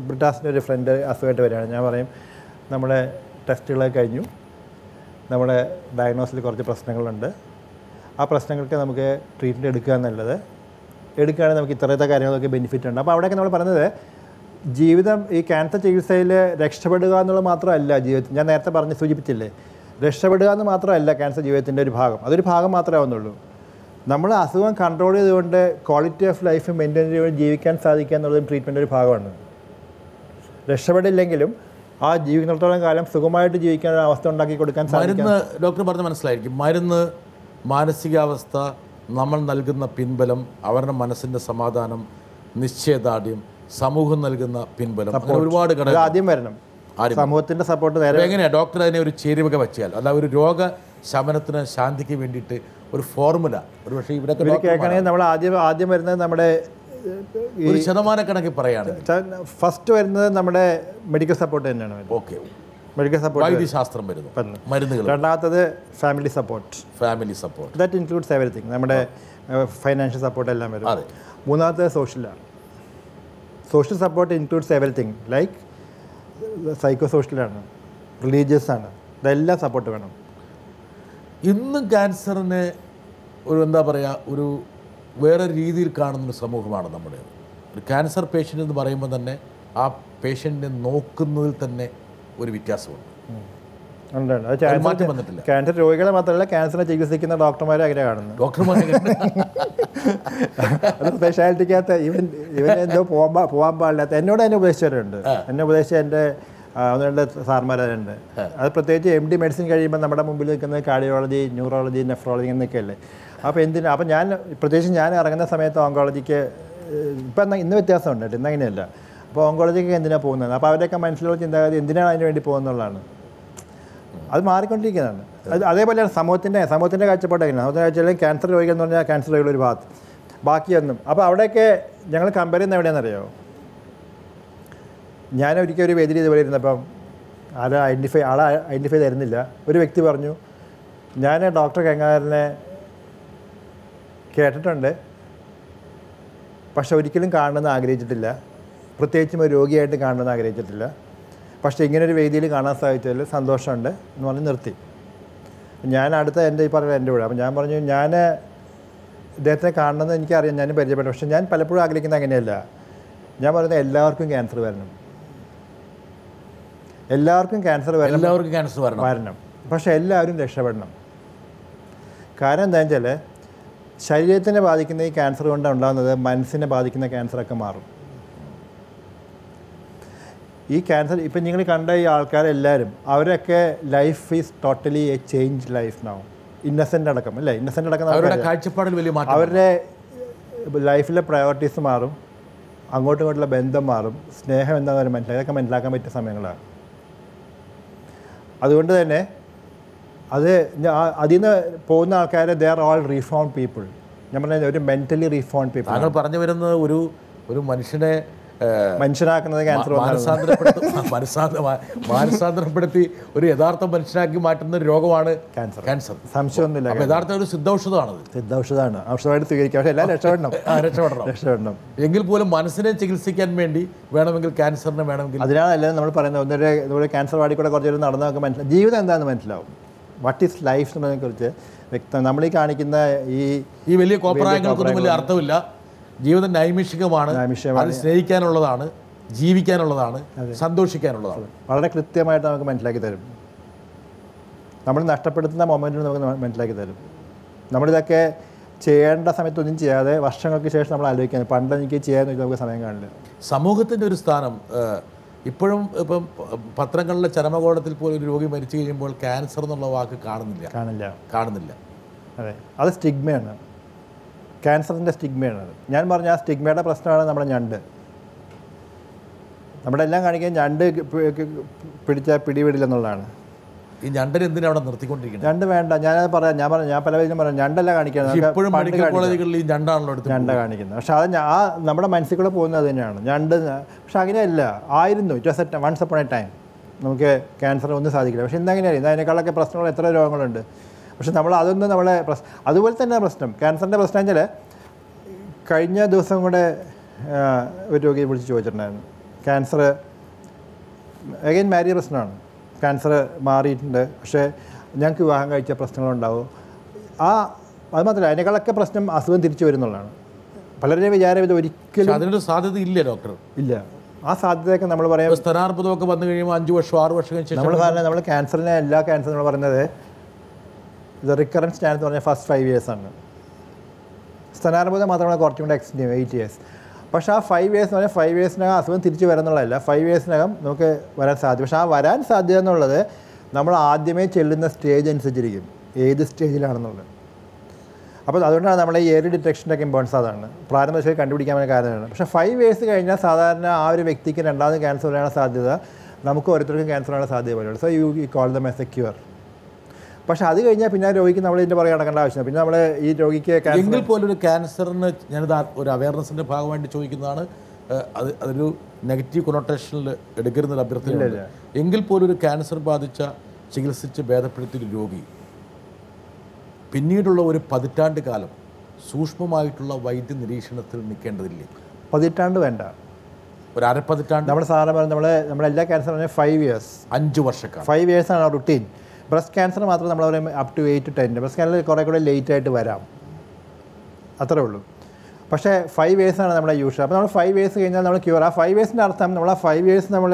ബ്രിട്ടാസിൻ്റെ ഒരു ഫ്രണ്ട് അസുഖമായിട്ട് വരികയാണ്, ഞാൻ പറയും നമ്മുടെ ടെസ്റ്റുകളൊക്കെ കഴിഞ്ഞു, നമ്മുടെ ഡയഗ്നോസിൽ കുറച്ച് പ്രശ്നങ്ങളുണ്ട്, ആ പ്രശ്നങ്ങൾക്ക് നമുക്ക് ട്രീറ്റ്മെൻറ്റ് എടുക്കുക എന്നുള്ളത് എടുക്കുകയാണെങ്കിൽ നമുക്ക് ഇത്രയത്തെ കാര്യങ്ങളൊക്കെ ബെനിഫിറ്റ് ഉണ്ട്. അപ്പോൾ അവിടെയൊക്കെ നമ്മൾ പറയുന്നത് ജീവിതം ഈ ക്യാൻസർ ചികിത്സയിൽ രക്ഷപ്പെടുക എന്നുള്ളത് മാത്രമല്ല ജീവിതത്തിൽ, ഞാൻ നേരത്തെ സൂചിപ്പിച്ചില്ലേ, രക്ഷപ്പെടുക എന്ന് മാത്രമല്ല ക്യാൻസർ ജീവിതത്തിൻ്റെ ഒരു ഭാഗം, അതൊരു ഭാഗം മാത്രമേ ആവുന്നുള്ളൂ. നമ്മൾ അസുഖം കൺട്രോൾ ചെയ്തുകൊണ്ട് ക്വാളിറ്റി ഓഫ് ലൈഫ് മെയിൻറ്റെയിൻ ചെയ്തുകൊണ്ട് ജീവിക്കാൻ സാധിക്കുക എന്നുള്ളതും ട്രീറ്റ്മെൻ്റ് ഒരു ഭാഗമാണ്. രക്ഷപ്പെടില്ലെങ്കിലും ആ ജീവിക്കുന്നിടത്തോളം കാലം സുഖമായിട്ട് ജീവിക്കാൻ ഒരു അവസ്ഥ ഉണ്ടാക്കി കൊടുക്കാൻ സാധിക്കും. മരുന്ന് ഡോക്ടർ പറഞ്ഞ മനസ്സിലായിരിക്കും, മരുന്ന്, മാനസികാവസ്ഥ, നമ്മൾ നൽകുന്ന പിൻബലം, അവരുടെ മനസ്സിൻ്റെ സമാധാനം, നിശ്ചയദാർഢ്യം, സമൂഹം നൽകുന്ന പിൻബലം, ഒരുപാട് ഘടകം ആദ്യം വരണം. സമൂഹത്തിൻ്റെ സപ്പോർട്ട് നേരെ എങ്ങനെയാണ് ഡോക്ടർ അതിനെ ഒരു ചേരുവക വെച്ചാൽ, അല്ല ഒരു രോഗശമനത്തിന് ശാന്തിക്ക് വേണ്ടിയിട്ട് ഒരു ഫോർമുല, ഒരു പക്ഷേ ഇവിടെ കേൾക്കണമെങ്കിൽ നമ്മൾ ആദ്യം വരുന്നത് നമ്മുടെ ഒരു ശതമാനക്കണക്കിൽ പറയുകയാണെങ്കിൽ ഫസ്റ്റ് വരുന്നത് നമ്മുടെ മെഡിക്കൽ സപ്പോർട്ട് തന്നെയാണ്. ഓക്കെ, മെഡിക്കൽ സപ്പോർട്ട്, വൈദ്യശാസ്ത്രം വരുന്നു, മരുന്നുകൾ. രണ്ടാമത്തത് family support. That includes everything, നമ്മുടെ ഫൈനാൻഷ്യൽ സപ്പോർട്ട് എല്ലാം വരും. അതെ. മൂന്നാമത്തത് സോഷ്യലാണ്. Social support includes everything, like psycho സോഷ്യലാണ്, റിലീജിയസ് ആണ്, ഇതെല്ലാം സപ്പോർട്ട് വേണം. ഇന്നും ക്യാൻസറിനെ ഒരു എന്താ പറയുക, ഒരു വേറെ രീതിയിൽ കാണുന്നൊരു സമൂഹമാണ് നമ്മുടെ. ഒരു ക്യാൻസർ പേഷ്യൻ്റ് എന്ന് പറയുമ്പോൾ തന്നെ ആ പേഷ്യൻറ്റിനെ നോക്കുന്നതിൽ തന്നെ ഒരു വ്യത്യാസമുണ്ട്. മാറ്റം വന്നിട്ടില്ല. ക്യാൻസർ രോഗികളെ മാത്രമല്ല, ക്യാൻസറിനെ ചികിത്സിക്കുന്ന ഡോക്ടർമാരെ അങ്ങനെ കാണുന്നു. അത് സ്പെഷ്യാലിറ്റിക്കകത്ത് ഇവൻ എന്തോ പോകാൻ പാടില്ലാത്ത എന്നോട് എന്നെ ഉപദേശിച്ചവരുണ്ട്. എന്നെ ഉപദേശിച്ച എൻ്റെ 1-2 സാർമാരുണ്ട്. അത് പ്രത്യേകിച്ച് MD മെഡിസിൻ കഴിയുമ്പോൾ നമ്മുടെ മുമ്പിൽ നിൽക്കുന്നത് കാർഡിയോളജി, ന്യൂറോളജി, നെഫ്രോളജി എന്നൊക്കെയല്ലേ. അപ്പോൾ ഞാൻ പ്രത്യേകിച്ച് ഞാൻ ഇറങ്ങുന്ന സമയത്ത് ഓങ്കോളജിക്ക് ഇപ്പം ഇന്ന് വ്യത്യാസമുണ്ട് കേട്ടോ, ഇന്നങ്ങനെയല്ല. അപ്പോൾ ഓങ്കോളജിക്ക് എന്തിനാണ് പോകുന്നത്, അപ്പോൾ അവരുടെയൊക്കെ മനസ്സിലുള്ള ചിന്താഗതി എന്തിനാണ് അതിന് വേണ്ടി പോകുന്നുള്ളതാണ്. അത് മാറിക്കൊണ്ടിരിക്കുന്നതാണ്. അതേപോലെയാണ് സമൂഹത്തിൻ്റെ കാഴ്ചപ്പാട് എങ്ങനെയാണ്. സമൂഹത്തിൻ്റെ കാഴ്ചപ്പാടിൽ ക്യാൻസർ രോഗികൾ എന്ന് പറഞ്ഞാൽ ക്യാൻസർ രോഗികൾ ഒരു ഭാഗത്ത്, ബാക്കിയൊന്നും. അപ്പോൾ അവിടെയൊക്കെ ഞങ്ങൾ കമ്പയർ ചെയ്യുന്നത് എവിടെയാണെന്നറിയോ, ഞാൻ ഒരിക്കൽ ഒരു വേദിയിൽ ഇതുപോലെ ഇരുന്നപ്പം ആളെ ഐഡൻറ്റിഫൈ തരുന്നില്ല. ഒരു വ്യക്തി പറഞ്ഞു, ഞാൻ ഡോക്ടർ ഗംഗാധരനെ കേട്ടിട്ടുണ്ട്, പക്ഷെ ഒരിക്കലും കാണണമെന്ന് ആഗ്രഹിച്ചിട്ടില്ല, പ്രത്യേകിച്ചും ഒരു രോഗിയായിട്ട് കാണണമെന്ന് ആഗ്രഹിച്ചിട്ടില്ല, പക്ഷേ ഇങ്ങനൊരു വേദിയിൽ കാണാൻ സാധിച്ചതിൽ സന്തോഷമുണ്ട് എന്ന് പറഞ്ഞ് നിർത്തി. ഞാൻ അടുത്ത എൻ്റെ കൂടെ അപ്പം ഞാൻ പറഞ്ഞു, ഞാൻ ഇദ്ദേഹത്തെ കാണണമെന്ന് എനിക്കറിയാം, ഞാൻ പരിചയപ്പെട്ടു, പക്ഷേ ഞാൻ പലപ്പോഴും ആഗ്രഹിക്കുന്നത് അങ്ങനെയല്ല. ഞാൻ പറയുന്നത് എല്ലാവർക്കും ക്യാൻസർ വരണം, എല്ലാവർക്കും ക്യാൻസർ വരണം, പക്ഷേ എല്ലാവരും രക്ഷപ്പെടണം. കാരണം എന്താണെന്ന് വെച്ചാൽ ശരീരത്തിനെ ബാധിക്കുന്ന ഈ ക്യാൻസർ കൊണ്ട് ഉണ്ടാകുന്നത് മനസ്സിനെ ബാധിക്കുന്ന ക്യാൻസറൊക്കെ മാറും. ഈ ക്യാൻസർ ഇപ്പം നിങ്ങൾ കണ്ട ഈ ആൾക്കാരെല്ലാവരും അവരൊക്കെ life is totally A change life now. Innocent അടക്കം അല്ലേ, ഇന്നസെൻ്റ് അടക്കം അവരുടെ കാഴ്ചപ്പാടിൽ വലിയ മാറ്റം. അവരുടെ ലൈഫിലെ പ്രയോറിറ്റീസ് മാറും, അങ്ങോട്ടും ഇങ്ങോട്ടുള്ള ബന്ധം മാറും, സ്നേഹം എന്താണെന്ന് മനസ്സിലാക്കി ഇതൊക്കെ മനസ്സിലാക്കാൻ പറ്റിയ സമയങ്ങളാണ്. അതുകൊണ്ട് തന്നെ അതിൽ നിന്ന് പോകുന്ന ആൾക്കാർ ദേ ആർ ഓൾ റീഫോൺ പീപ്പിൾ. ഞാൻ പറഞ്ഞ ഒരു മെൻ്റലി റീഫോൺ പീപ്പിൾ. താങ്കൾ പറഞ്ഞു വരുന്നത് ഒരു മനുഷ്യനെ മനുഷ്യനാക്കുന്നത് ക്യാൻസർ മാനസാന്തരപ്പെടുത്തി ഒരു യഥാർത്ഥ മനുഷ്യനാക്കി മാറ്റുന്ന ഒരു രോഗമാണ് ക്യാൻസർ. സംശയമൊന്നുമില്ല. അപ്പോൾ യഥാർത്ഥ ഒരു സിദ്ധൌഷധമാണത്. സിദ്ധൌഷധമാണ്, ഔഷധമായിട്ട് സ്വീകരിക്കാം. പക്ഷേ എല്ലാം രക്ഷപ്പെടണം. എങ്കിൽ പോലും മനസ്സിനെ ചികിത്സിക്കാൻ വേണ്ടി വേണമെങ്കിൽ ക്യാൻസറിനെ വേണമെങ്കിൽ അതിനാണല്ലേ നമ്മൾ പറയുന്നത് നമ്മുടെ ക്യാൻസർ വാടി കൂടെ കുറച്ച് നടന്ന് നമുക്ക് മനസ്സിലാവും ജീവിതം എന്താണെന്ന് മനസ്സിലാവും. വാട്ട് ഈസ് ലൈഫ് എന്നതിനെ കുറിച്ച് വ്യക്തം. നമ്മളീ കാണിക്കുന്ന ഈ വലിയ കോപ്രായങ്ങൾക്കൊന്നും വലിയ അർത്ഥമില്ല. ജീവിതം നൈമിഷികമാണ്, അത് സ്നേഹിക്കാനുള്ളതാണ്, ജീവിക്കാനുള്ളതാണ്, സന്തോഷിക്കാനുള്ളതാണ്. വളരെ കൃത്യമായിട്ട് നമുക്ക് മനസ്സിലാക്കി തരും. നമ്മൾ നഷ്ടപ്പെടുത്തുന്ന മൊമെൻറ്റിന് നമുക്ക് മനസ്സിലാക്കി തരും. നമ്മളിതൊക്കെ ചെയ്യേണ്ട സമയത്തൊന്നും ചെയ്യാതെ വർഷങ്ങൾക്ക് ശേഷം നമ്മൾ ആലോചിക്കുന്നത് പണ്ട് എനിക്ക് ചെയ്യാൻ നമുക്ക് സമയം കാണില്ല. സമൂഹത്തിൻ്റെ ഒരു സ്ഥാനം ഇപ്പോഴും ഇപ്പം പത്രങ്ങളിലെ ചരമകോളത്തിൽ പോലും ഒരു രോഗി മരിച്ചു കഴിയുമ്പോൾ ക്യാൻസർ എന്നുള്ള വാക്ക് കാണുന്നില്ല. അതെ, അത് സ്റ്റിഗ്മയാണ്, ക്യാൻസറിൻ്റെ സ്റ്റിഗ്മയാണ് അത്. ഞാൻ പറഞ്ഞ ആ സ്റ്റിഗ്മയുടെ പ്രശ്നമാണ് നമ്മുടെ ഞണ്ട്. നമ്മുടെ എല്ലാം കാണിക്കാൻ ഞണ്ട് പിടിച്ചാൽ പിടിവിടില്ലെന്നുള്ളതാണ്. ഈ ഞണ്ടിന് എന്തിനാ അവിടെ നിർത്തിക്കൊണ്ടിരിക്കുന്നത്? ഞണ്ട് വേണ്ട, ഞാൻ പല പേരും പറയാം ഞണ്ടല്ല കാണിക്കുന്നത്, ഞണ്ട കാണിക്കുന്നത്. പക്ഷെ അത് നമ്മുടെ മനസ്സിൽ കൂടെ പോകുന്നത് അത് തന്നെയാണ് ഞണ്ട്. പക്ഷെ അങ്ങനെയല്ല ആയിരുന്നു. It was once upon a time നമുക്ക് ക്യാൻസർ ഒന്നും സാധിക്കില്ല. പക്ഷെ ഇന്നങ്ങനെയല്ല, ഇന്ന് അതിനേക്കാളൊക്കെ പ്രശ്നങ്ങൾ എത്ര രോഗങ്ങളുണ്ട്. പക്ഷെ നമ്മൾ അതൊന്നും നമ്മളെ അതുപോലെ തന്നെ പ്രശ്നം ക്യാൻസറിൻ്റെ പ്രശ്നം വെച്ചാൽ കഴിഞ്ഞ ദിവസം കൂടെ ഒരു രോഗിയെ വിളിച്ച് ചോദിച്ചിട്ടുണ്ടായിരുന്നു. ക്യാൻസർ അഗൈൻ മാരിയ പ്രശ്നമാണ്. ക്യാൻസർ മാറിയിട്ടുണ്ട്, പക്ഷേ ഞങ്ങൾക്ക് വിവാഹം കഴിച്ച പ്രശ്നങ്ങളുണ്ടാവും. അത് മാത്രമല്ല അതിനേക്കാളൊക്കെ പ്രശ്നം അസുഖം തിരിച്ചു വരുന്നുള്ളതാണ്. പലരുടെയും വിചാരം ഇത് ഒരിക്കലും അതിനൊരു സാധ്യത ഇല്ല ഡോക്ടർ. ഇല്ല, ആ സാധ്യതയൊക്കെ നമ്മൾ പറയാം. സ്ഥാനാർബുദമൊക്കെ വന്നു കഴിയുമ്പോൾ 5 വർഷം 6 വർഷം കഴിഞ്ഞ് നമ്മൾ ക്യാൻസറിനെ എല്ലാ ക്യാൻസറും നമ്മൾ പറയുന്നത് ഇത് റിക്കറൻസ് ചാൻസ് എന്ന് പറഞ്ഞാൽ ഫസ്റ്റ് 5 years ആണ്. സ്ഥാനാർബുദം മാത്രമാണ് കുറച്ചും കൂടെ എക്സ്റ്റെൻഡ് 8 years. പക്ഷേ ആ 5 years എന്ന് പറഞ്ഞാൽ 5 yearsനകം അസുഖം തിരിച്ച് വരാന്നുള്ളതല്ല, 5 yearsനകം നമുക്ക് വരാൻ സാധ്യത. പക്ഷേ ആ വരാൻ സാധ്യത എന്നുള്ളത് നമ്മൾ ആദ്യമേ ചെല്ലുന്ന സ്റ്റേജ് അനുസരിച്ചിരിക്കും, ഏത് സ്റ്റേജിലാണെന്നുള്ളത്. അപ്പോൾ അതുകൊണ്ടാണ് നമ്മളെ ഈ ഏർലി ഡിറ്റക്ഷൻ്റെയൊക്കെ ഇമ്പോർട്ടൻസ് അതാണ്, പ്രാരംഭത്തിൽ കണ്ടുപിടിക്കാൻ വേണ്ടി കാരണമാണ്. പക്ഷേ 5 years കഴിഞ്ഞാൽ സാധാരണ ആ ഒരു വ്യക്തിക്ക് രണ്ടാമത് ക്യാൻസർ വരാനുള്ള സാധ്യത നമുക്ക് ഓരോരുത്തർക്കും ക്യാൻസർ വരാനുള്ള സാധ്യത പോലെയുള്ളൂ. So you call them as a cure. പക്ഷേ അത് കഴിഞ്ഞാൽ പിന്നെ രോഗിക്ക് നമ്മൾ ഇതിൻ്റെ പുറകെ നടക്കേണ്ട ആവശ്യമില്ല. പിന്നെ നമ്മൾ ഈ രോഗിക്ക് എങ്കിൽ പോലും ഒരു ക്യാൻസറിന് ഞാനിത് ഒരു അവയർനെസ്സിൻ്റെ ഭാഗമായിട്ട് ചോദിക്കുന്നതാണ്. അതൊരു നെഗറ്റീവ് കൊണോട്ടേഷനിൽ എടുക്കരുന്നൊരു അഭ്യർത്ഥനയില്ല. എങ്കിൽ പോലും ഒരു ക്യാൻസർ ബാധിച്ച ചികിത്സിച്ച് ഭേദപ്പെടുത്തിയൊരു രോഗി പിന്നീടുള്ള ഒരു 10 പതിറ്റാണ്ട് കാലം സൂക്ഷ്മമായിട്ടുള്ള വൈദ്യ നിരീക്ഷണത്തിൽ നിൽക്കേണ്ടതില്ലേ? 10 പതിറ്റാണ്ട് വേണ്ട, ഒരു 1/2 പതിറ്റാണ്ട്. നമ്മുടെ സാധാരണ നമ്മളെല്ലാ ക്യാൻസറും 5 years 5 വർഷക്കാലം 5 years ആണ് റുട്ടീൻ. ബ്രസ്റ്റ് ക്യാൻസർ മാത്രം നമ്മൾ പറയും up to 8 to 10. Breast cancer കുറേ കൂടെ ലേറ്റ് ആയിട്ട് വരാം, അത്രേ ഉള്ളൂ. പക്ഷേ 5 years ആണ് നമ്മുടെ യൂഷ്വൽ. അപ്പോൾ നമ്മൾ 5 years കഴിഞ്ഞാൽ നമ്മൾ ക്യൂർ. ആ 5 yearsൻ്റെ അർത്ഥം നമ്മൾ ആ 5 years നമ്മൾ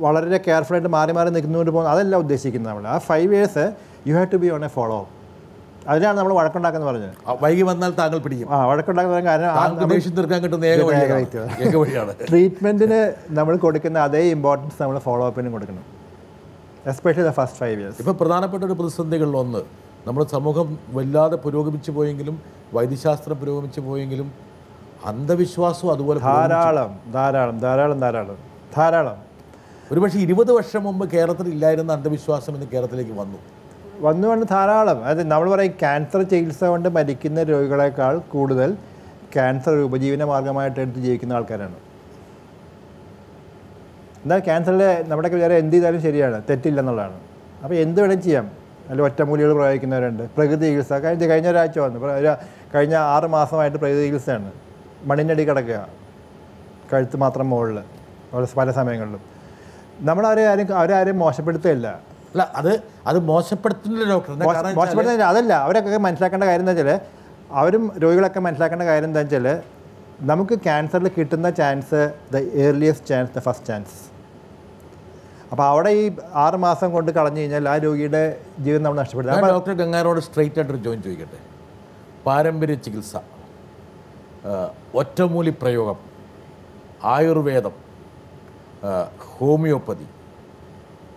വളരെ കെയർഫുള്ളായിട്ട് മാറി നിൽക്കുന്നതുകൊണ്ട് പോകുന്നത് അതല്ല ഉദ്ദേശിക്കുന്നത്. നമ്മൾ ആ 5 years you have to be on a follow. അതിനാണ് നമ്മൾ വഴക്കുണ്ടാക്കുന്നത് പറഞ്ഞത്. വൈകി വന്നാൽ താങ്കൾ പിടിക്കും. വഴക്കുണ്ടാക്കുന്ന കാരണം ട്രീറ്റ്മെൻറ്റിന് നമ്മൾ കൊടുക്കുന്ന അതേ ഇമ്പോർട്ടൻസ് നമ്മൾ ഫോളോ അപ്പിനും കൊടുക്കണം, എസ്പെഷ്യലി ദ ഫസ്റ്റ് 5 years. ഇപ്പോൾ പ്രധാനപ്പെട്ട ഒരു പ്രതിസന്ധികളിലൊന്ന് നമ്മുടെ സമൂഹം വല്ലാതെ പുരോഗമിച്ചു പോയെങ്കിലും, വൈദ്യശാസ്ത്രം പുരോഗമിച്ചു പോയെങ്കിലും അന്ധവിശ്വാസവും അതുപോലെ ധാരാളം ഒരുപക്ഷെ 20 വർഷം മുമ്പ് കേരളത്തിൽ ഇല്ലായിരുന്ന അന്ധവിശ്വാസം ഇന്ന് കേരളത്തിലേക്ക് വന്നു ധാരാളം. അതായത് നമ്മൾ പറയും ക്യാൻസർ ചികിത്സ കൊണ്ട് മരിക്കുന്ന രോഗികളെക്കാൾ കൂടുതൽ ക്യാൻസർ ഒരു ഉപജീവന മാർഗമായിട്ട് എടുത്ത് ജീവിക്കുന്ന ആൾക്കാരാണ്. എന്നാൽ ക്യാൻസറിൽ നമ്മുടെ വേറെ എന്ത് ചെയ്താലും ശരിയാണ്, തെറ്റില്ലെന്നുള്ളതാണ്. അപ്പോൾ എന്ത് വേണം ചെയ്യാം. അതിൽ ഒറ്റമൂലികൾ പ്രയോഗിക്കുന്നവരുണ്ട്. പ്രകൃതി ചികിത്സ കഴിഞ്ഞ ഒരാഴ്ച വന്നു, കഴിഞ്ഞ 6 മാസമായിട്ട് പ്രകൃതി ചികിത്സയാണ്. മണ്ണിനടി കിടക്കുക, കഴുത്ത് മാത്രം മുകളിൽ പല സമയങ്ങളിലും. അവരാരും മോശപ്പെടുത്തുകയില്ല. അല്ല, അത് മോശപ്പെടുത്തുന്നില്ല ഡോക്ടർ, മോശപ്പെടുത്തുന്നില്ല. അതല്ല, അവരൊക്കെ മനസ്സിലാക്കേണ്ട കാര്യം എന്താ വെച്ചാൽ, അവരും രോഗികളൊക്കെ മനസ്സിലാക്കേണ്ട കാര്യം എന്താ വെച്ചാൽ, നമുക്ക് ക്യാൻസറിൽ കിട്ടുന്ന chance the earliest chance, the first chance. അപ്പോൾ അവിടെ ഈ 6 മാസം കൊണ്ട് കളഞ്ഞു കഴിഞ്ഞാൽ ആ രോഗിയുടെ ജീവിതം നമ്മൾ നഷ്ടപ്പെടുത്തും. അപ്പോൾ ഡോക്ടർ ഗംഗാരോട് സ്ട്രെയിറ്റ് ആയിട്ടൊരു ചോദിക്കട്ടെ. പാരമ്പര്യ ചികിത്സ, ഒറ്റമൂലി പ്രയോഗം, ആയുർവേദം, ഹോമിയോപ്പതി,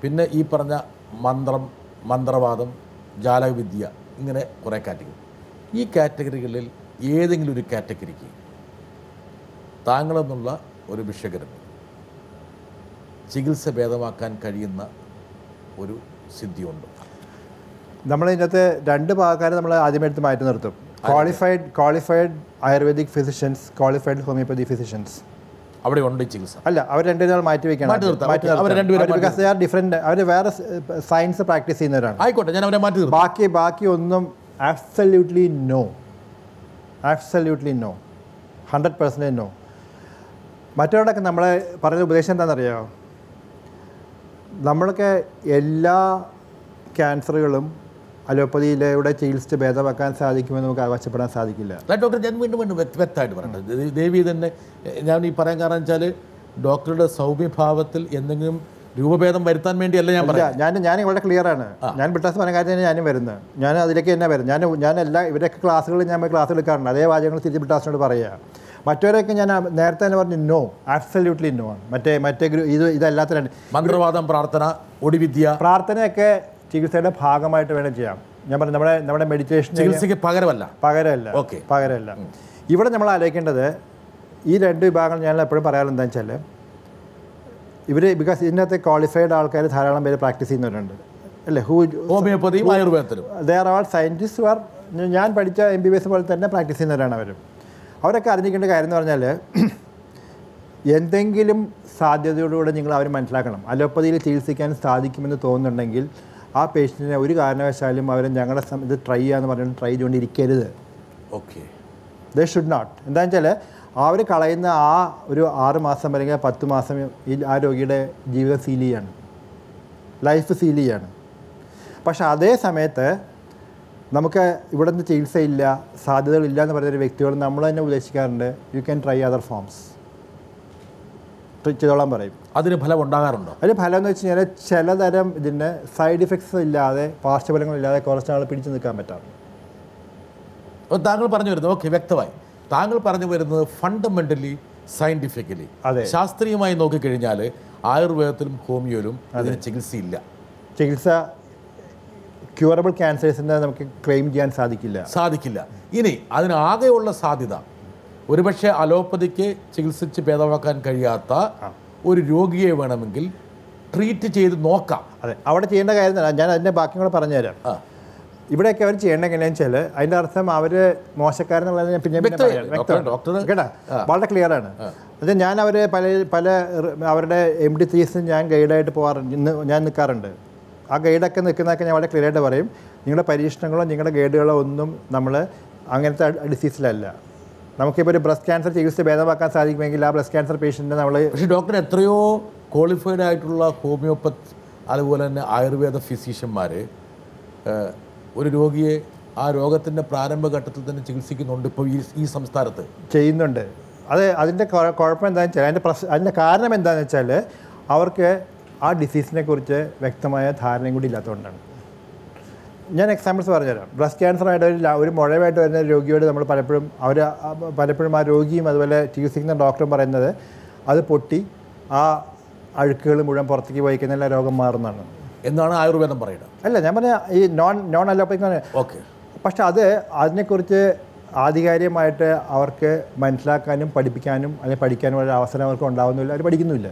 പിന്നെ ഈ പറഞ്ഞ മന്ത്രവാദം, ജാലകവിദ്യ, ഇങ്ങനെ കുറേ കാറ്റഗറി. ഈ കാറ്റഗറികളിൽ ഏതെങ്കിലും ഒരു കാറ്റഗറിക്ക് താങ്കളെന്നുള്ള ഒരു ഭിഷകരന് ചികിത്സ ഭേദമാക്കാൻ കഴിയുന്ന ഒരു സിദ്ധിയുണ്ട്? നമ്മളിതിനകത്ത് രണ്ട് ഭാഗക്കാരെ നമ്മൾ ആദ്യമേ എടുത്ത് മാറ്റി നിർത്തും. Qualified ayurvedic physicians, qualified homeopathy physicians. അവിടെ ഉണ്ട് ചികിത്സ? അല്ല, അവർ രണ്ടുപേരും മാറ്റി വെക്കണം. Because they are different. അവർ വേറെ സയൻസ് പ്രാക്ടീസ് ചെയ്യുന്നവരാണ്. ആയിക്കോട്ടെ, ഞാൻ അവരെ മാറ്റി നിർത്തും. ബാക്കി ഒന്നും ആബ്സല്യൂട്ട്ലി നോ, 100% നോ. മറ്റവരോടൊക്കെ നമ്മളെ പറഞ്ഞ ഉപദേശം എന്താണെന്നറിയാമോ? നമ്മളൊക്കെ എല്ലാ ക്യാൻസറുകളും അലോപ്പതിയിലൂടെ ചികിത്സിച്ച് ഭേദമാക്കാൻ സാധിക്കുമെന്ന് നമുക്ക് അവകാശപ്പെടാൻ സാധിക്കില്ല. ഡോക്ടർ, ഞാൻ വീണ്ടും വ്യക്തമായിട്ട് പറയട്ടെ. ദേവി തന്നെ ഞാൻ ഈ പറയാൻ കാരണം വെച്ചാൽ ഡോക്ടറുടെ സൗമ്യഭാവത്തിൽ എന്തെങ്കിലും രൂപഭേദം വരുത്താൻ വേണ്ടിയല്ല ഞാൻ പറയാം. ഞാൻ ഇവിടെ ക്ലിയറാണ്. ഞാൻ ബ്രിട്ടാസ് പറഞ്ഞ കാര്യത്തിന് ഞാനും വരുന്നത്. ഞാൻ അതിലേക്ക് തന്നെ വരുന്നത്. ഞാൻ എല്ലാ ഇവരൊക്കെ ക്ലാസ്സുകളിൽ ഞാൻ ക്ലാസ് എടുക്കാറുണ്ട്. അതേ വാചകങ്ങൾ തിരിച്ച് ബ്രിട്ടാസിനോട് പറയുക. മറ്റവരൊക്കെ ഞാൻ നേരത്തെ തന്നെ പറഞ്ഞു നോ, ആബ്സല്യൂട്ട്ലി നോ ആണ്. മറ്റേ ഇതല്ലാത്ത മന്ത്രവാദം, പ്രാർത്ഥന, ഒടിവിദ്യ, പ്രാർത്ഥനയൊക്കെ ചികിത്സയുടെ ഭാഗമായിട്ട് വേണം ചെയ്യാം. ഞാൻ പറഞ്ഞു നമ്മുടെ മെഡിറ്റേഷൻ ചികിത്സയ്ക്ക് പകരമല്ല. ഇവിടെ നമ്മൾ ആലോചിക്കേണ്ടത് ഈ രണ്ട് വിഭാഗങ്ങൾ ഞാൻ എപ്പോഴും പറയാറുള്ളത് എന്താണെന്ന് വെച്ചാൽ ഇവർ ബിക്കോസ് ഇതിനകത്ത് ക്വാളിഫൈഡ് ആൾക്കാർ ധാരാളം പേര് പ്രാക്ടീസ് ചെയ്യുന്നവരുണ്ട് അല്ലേ? ഹോമിയോപ്പതിയും ആയുർവേദത്തിലും they are all scientist are. ഞാൻ പഠിച്ച MBBS പോലെ തന്നെ പ്രാക്ടീസ് ചെയ്യുന്നവരാണ് അവരൊക്കെ അറിഞ്ഞിരിക്കേണ്ട കാര്യം എന്ന് പറഞ്ഞാൽ എന്തെങ്കിലും സാധ്യതയോടുകൂടെ നിങ്ങൾ അവർ മനസ്സിലാക്കണം. അലോപ്പതിയിൽ ചികിത്സിക്കാൻ സാധിക്കുമെന്ന് തോന്നുന്നുണ്ടെങ്കിൽ ആ പേഷ്യൻറ്റിനെ ഒരു കാരണവശാലും അവർ ഞങ്ങളുടെ ഇത് ട്രൈ ചെയ്യാന്ന് പറഞ്ഞിട്ട് ട്രൈ ചെയ്തുകൊണ്ടിരിക്കരുത്. Okay, they should not. എന്താണെന്ന് വെച്ചാൽ അവർ കളയുന്ന ആ ഒരു 6 മാസം അല്ലെങ്കിൽ 10 മാസം ആ രോഗിയുടെ ജീവിതം സീൽ ചെയ്യാണ്, ലൈഫ് സീൽ ചെയ്യാണ്. പക്ഷെ അതേ സമയത്ത് നമുക്ക് ഇവിടെ നിന്ന് ചികിത്സയില്ല, സാധ്യതകളില്ല എന്ന് പറയുന്നൊരു വ്യക്തിയോട് നമ്മൾ തന്നെ ഉപദേശിക്കാറുണ്ട്, you can try other forms, ചെയ്തോളാൻ പറയും. അതിന് ഫലം ഉണ്ടാകാറുണ്ടോ? അതിന് ഫലം എന്ന് വെച്ച് കഴിഞ്ഞാൽ ചിലതരം ഇതിന് സൈഡ് ഇഫക്ട്സ് ഇല്ലാതെ, പാർശ്വഫലങ്ങളില്ലാതെ കുറച്ച് നാൾ പിടിച്ചു നിൽക്കാൻ പറ്റാറുണ്ട്. അപ്പോൾ താങ്കൾ പറഞ്ഞു വരുന്നത്, ഓക്കെ, വ്യക്തമായി താങ്കൾ പറഞ്ഞു വരുന്നത് ഫണ്ടമെൻ്റലി സയൻറ്റിഫിക്കലി, ശാസ്ത്രീയമായി നോക്കിക്കഴിഞ്ഞാൽ ആയുർവേദത്തിലും ഹോമിയോയിലും അതിന് ചികിത്സയില്ല. ചികിത്സ ക്യൂറബിൾ ക്യാൻസേഴ്സിനെ നമുക്ക് ക്ലെയിം ചെയ്യാൻ സാധിക്കില്ല. ഇനി അതിനാകെയുള്ള സാധ്യത ഒരുപക്ഷെ അലോപ്പതിക്ക് ചികിത്സിച്ച് ഭേദമാക്കാൻ കഴിയാത്ത ഒരു രോഗിയെ വേണമെങ്കിൽ ട്രീറ്റ് ചെയ്ത് നോക്കാം. അതെ, അവിടെ ചെയ്യേണ്ട കാര്യം ഞാൻ അതിൻ്റെ ബാക്കി കൂടെ പറഞ്ഞുതരാം. ഇവിടെയൊക്കെ അവർ ചെയ്യേണ്ടത് എങ്ങനെയാണെന്ന് വെച്ചാൽ അതിൻ്റെ അർത്ഥം അവർ മോശക്കാരെന്നുള്ളത് ഞാൻ പിന്നെ കേട്ടാ വളരെ ക്ലിയറാണ്. അത് ഞാൻ അവർ പല അവരുടെ MD3s ഞാൻ ഗൈഡായിട്ട് ഞാൻ നിൽക്കാറുണ്ട്. ആ ഗൈഡൊക്കെ നിൽക്കുന്നതൊക്കെ ഞാൻ വളരെ ക്ലിയറായിട്ട് പറയും, നിങ്ങളുടെ പരീക്ഷണങ്ങളോ നിങ്ങളുടെ ഗൈഡുകളോ ഒന്നും നമ്മൾ അങ്ങനത്തെ ഡിസീസിലല്ല. നമുക്കിപ്പോൾ ഒരു ബ്രസ്റ്റ് ക്യാൻസർ ചികിത്സ ഭേദമാക്കാൻ സാധിക്കുമെങ്കിൽ ആ ബ്രസ്റ്റ് ക്യാൻസർ പേഷ്യൻറ്റിനെ നമ്മൾ പക്ഷേ ഡോക്ടർ എത്രയോ ക്വാളിഫൈഡ് ആയിട്ടുള്ള ഹോമിയോപ്പത്ത് അതുപോലെ തന്നെ ആയുർവേദ ഫിസിഷ്യന്മാർ ഒരു രോഗിയെ ആ രോഗത്തിൻ്റെ പ്രാരംഭഘട്ടത്തിൽ തന്നെ ചികിത്സിക്കുന്നുണ്ട്. ഇപ്പോൾ ഈ സംസ്ഥാനത്ത് ചെയ്യുന്നുണ്ട്. അതിൻ്റെ കുഴപ്പം എന്താണെന്ന് വെച്ചാൽ അതിൻ്റെ കാരണം എന്താണെന്ന് വെച്ചാൽ അവർക്ക് ആ ഡിസീസിനെ കുറിച്ച് വ്യക്തമായ ധാരണയും കൂടി ഇല്ലാത്തതുകൊണ്ടാണ്. ഞാൻ എക്സാമ്പിൾസ് പറഞ്ഞുതരാം. ബ്രസ്റ്റ് ക്യാൻസറായിട്ട് ഒരു മുഴവായിട്ട് വരുന്ന രോഗിയോട് നമ്മൾ പലപ്പോഴും ആ രോഗിയും അതുപോലെ ചികിത്സിക്കുന്ന ഡോക്ടറും പറയുന്നത് അത് പൊട്ടി ആ അഴുക്കുകൾ മുഴുവൻ പുറത്തേക്ക് പോയി കഴിഞ്ഞാൽ രോഗം മാറുന്നതാണ് എന്നാണ് ആയുർവേദം പറയുന്നത്. അല്ല, ഞാൻ പറഞ്ഞ ഈ നോൺ അലോപ്പതിക്. ഓക്കെ, പക്ഷെ അതിനെക്കുറിച്ച് ആധികാരികമായിട്ട് അവർക്ക് മനസ്സിലാക്കാനും പഠിപ്പിക്കാനും അല്ലെങ്കിൽ പഠിക്കാനും ഒരു അവസരം അവർക്ക് ഉണ്ടാകുന്നില്ല, അവർ പഠിക്കുന്നുമില്ല.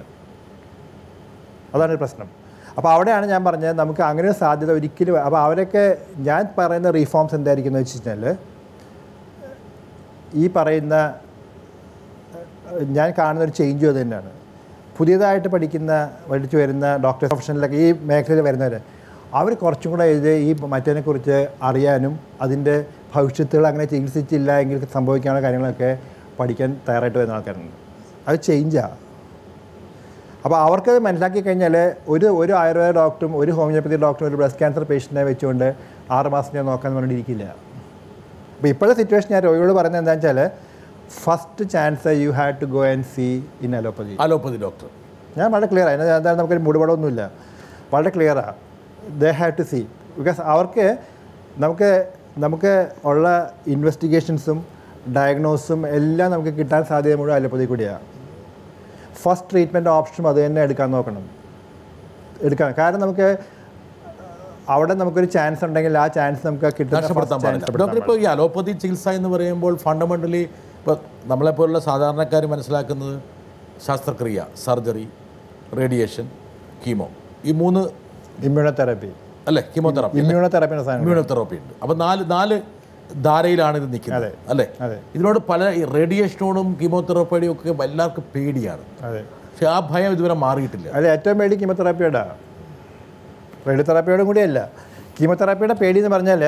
അതാണ് ഒരു പ്രശ്നം. അപ്പോൾ അവിടെയാണ് ഞാൻ പറഞ്ഞത് നമുക്ക് അങ്ങനെ ഒരു സാധ്യത ഒരിക്കലും. അപ്പോൾ അവരൊക്കെ ഞാൻ പറയുന്ന റീഫോംസ് എന്തായിരിക്കും എന്ന് വെച്ച് കഴിഞ്ഞാൽ ഈ പറയുന്ന ഞാൻ കാണുന്ന ഒരു ചേഞ്ച് അത് തന്നെയാണ്. പുതിയതായിട്ട് പഠിച്ചു വരുന്ന ഡോക്ടർ പ്രൊഫഷനിലൊക്കെ ഈ മേഖലയിൽ വരുന്നവർ അവർ കുറച്ചും കൂടെ ഈ മറ്റതിനെക്കുറിച്ച് അറിയാനും അതിൻ്റെ ഭവിഷ്യത്തുകൾ അങ്ങനെ ചികിത്സിച്ചില്ല എങ്കിൽ സംഭവിക്കാനുള്ള കാര്യങ്ങളൊക്കെ പഠിക്കാൻ തയ്യാറായിട്ട് വരുന്ന ആൾക്കാരുണ്ട്. അത് ചേഞ്ചാണ്. അപ്പോൾ അവർക്കത് മനസ്സിലാക്കി കഴിഞ്ഞാൽ ഒരു ആയുർവേദ ഡോക്ടറും ഒരു ഹോമിയോപ്പതി ഡോക്ടറും ഒരു ബ്രസ്റ്റ് ക്യാൻസർ പേഷ്യൻറ്റിനെ വെച്ചുകൊണ്ട് 6 മാസം ഞാൻ നോക്കാമെന്ന് പറഞ്ഞിരിക്കില്ല. അപ്പോൾ ഇപ്പോഴത്തെ സിറ്റുവേഷൻ ഞാൻ രോഗിയോട് പറയുന്നത് എന്താണെന്ന് വെച്ചാൽ first chance you had to go and see in allopathy doctor. ഞാൻ വളരെ ക്ലിയർ ആണ്. എന്തായാലും നമുക്കൊരു മൂടുപടമൊന്നുമില്ല, വളരെ ക്ലിയറാണ്. They have to see because അവർക്ക് നമുക്ക് ഉള്ള ഇൻവെസ്റ്റിഗേഷൻസും ഡയഗ്നോസും എല്ലാം നമുക്ക് കിട്ടാൻ സാധ്യത മുഴുവൻ അലോപ്പതി കൂടിയാണ്. ഫസ്റ്റ് ട്രീറ്റ്മെൻറ്റ് ഓപ്ഷനും അത് തന്നെ എടുക്കാൻ നോക്കണം. കാരണം നമുക്ക് അവിടെ നമുക്കൊരു ചാൻസ് ഉണ്ടെങ്കിൽ ആ ചാൻസ് നമുക്ക് നഷ്ടപ്പെടുത്താൻ പാടില്ല. ഡോക്ടർ, ഇപ്പോൾ ഈ അലോപ്പതി ചികിത്സ എന്ന് പറയുമ്പോൾ ഫണ്ടമെൻ്റലി ഇപ്പോൾ നമ്മളെപ്പോലുള്ള സാധാരണക്കാർ മനസ്സിലാക്കുന്നത് ശസ്ത്രക്രിയ, സർജറി, റേഡിയേഷൻ, കീമോ, ഈ 3 ഇമ്മ്യൂണോതെറാപ്പി അല്ലേ, കീമോതെറാപ്പി, ഇമ്മ്യൂണോതെറാപ്പി ഉണ്ട്. അപ്പോൾ നാല് ധാരയിലാണ് ഇത് നിൽക്കുന്നത് അല്ലേ. ഇതിനോട് പല റേഡിയേഷനോടും കീമോതെറാപ്പിയോടും ഒക്കെ എല്ലാവർക്കും പേടിയാണ്. പക്ഷെ ആ ഭയം ഇതുവരെ മാറിയിട്ടില്ല. അല്ല, ഏറ്റവും പേടി കീമോതെറാപ്പിയോടാ, റേഡിയോതെറാപ്പിയോടും കൂടിയല്ല. കീമോതെറാപ്പിയുടെ പേടി എന്ന് പറഞ്ഞാൽ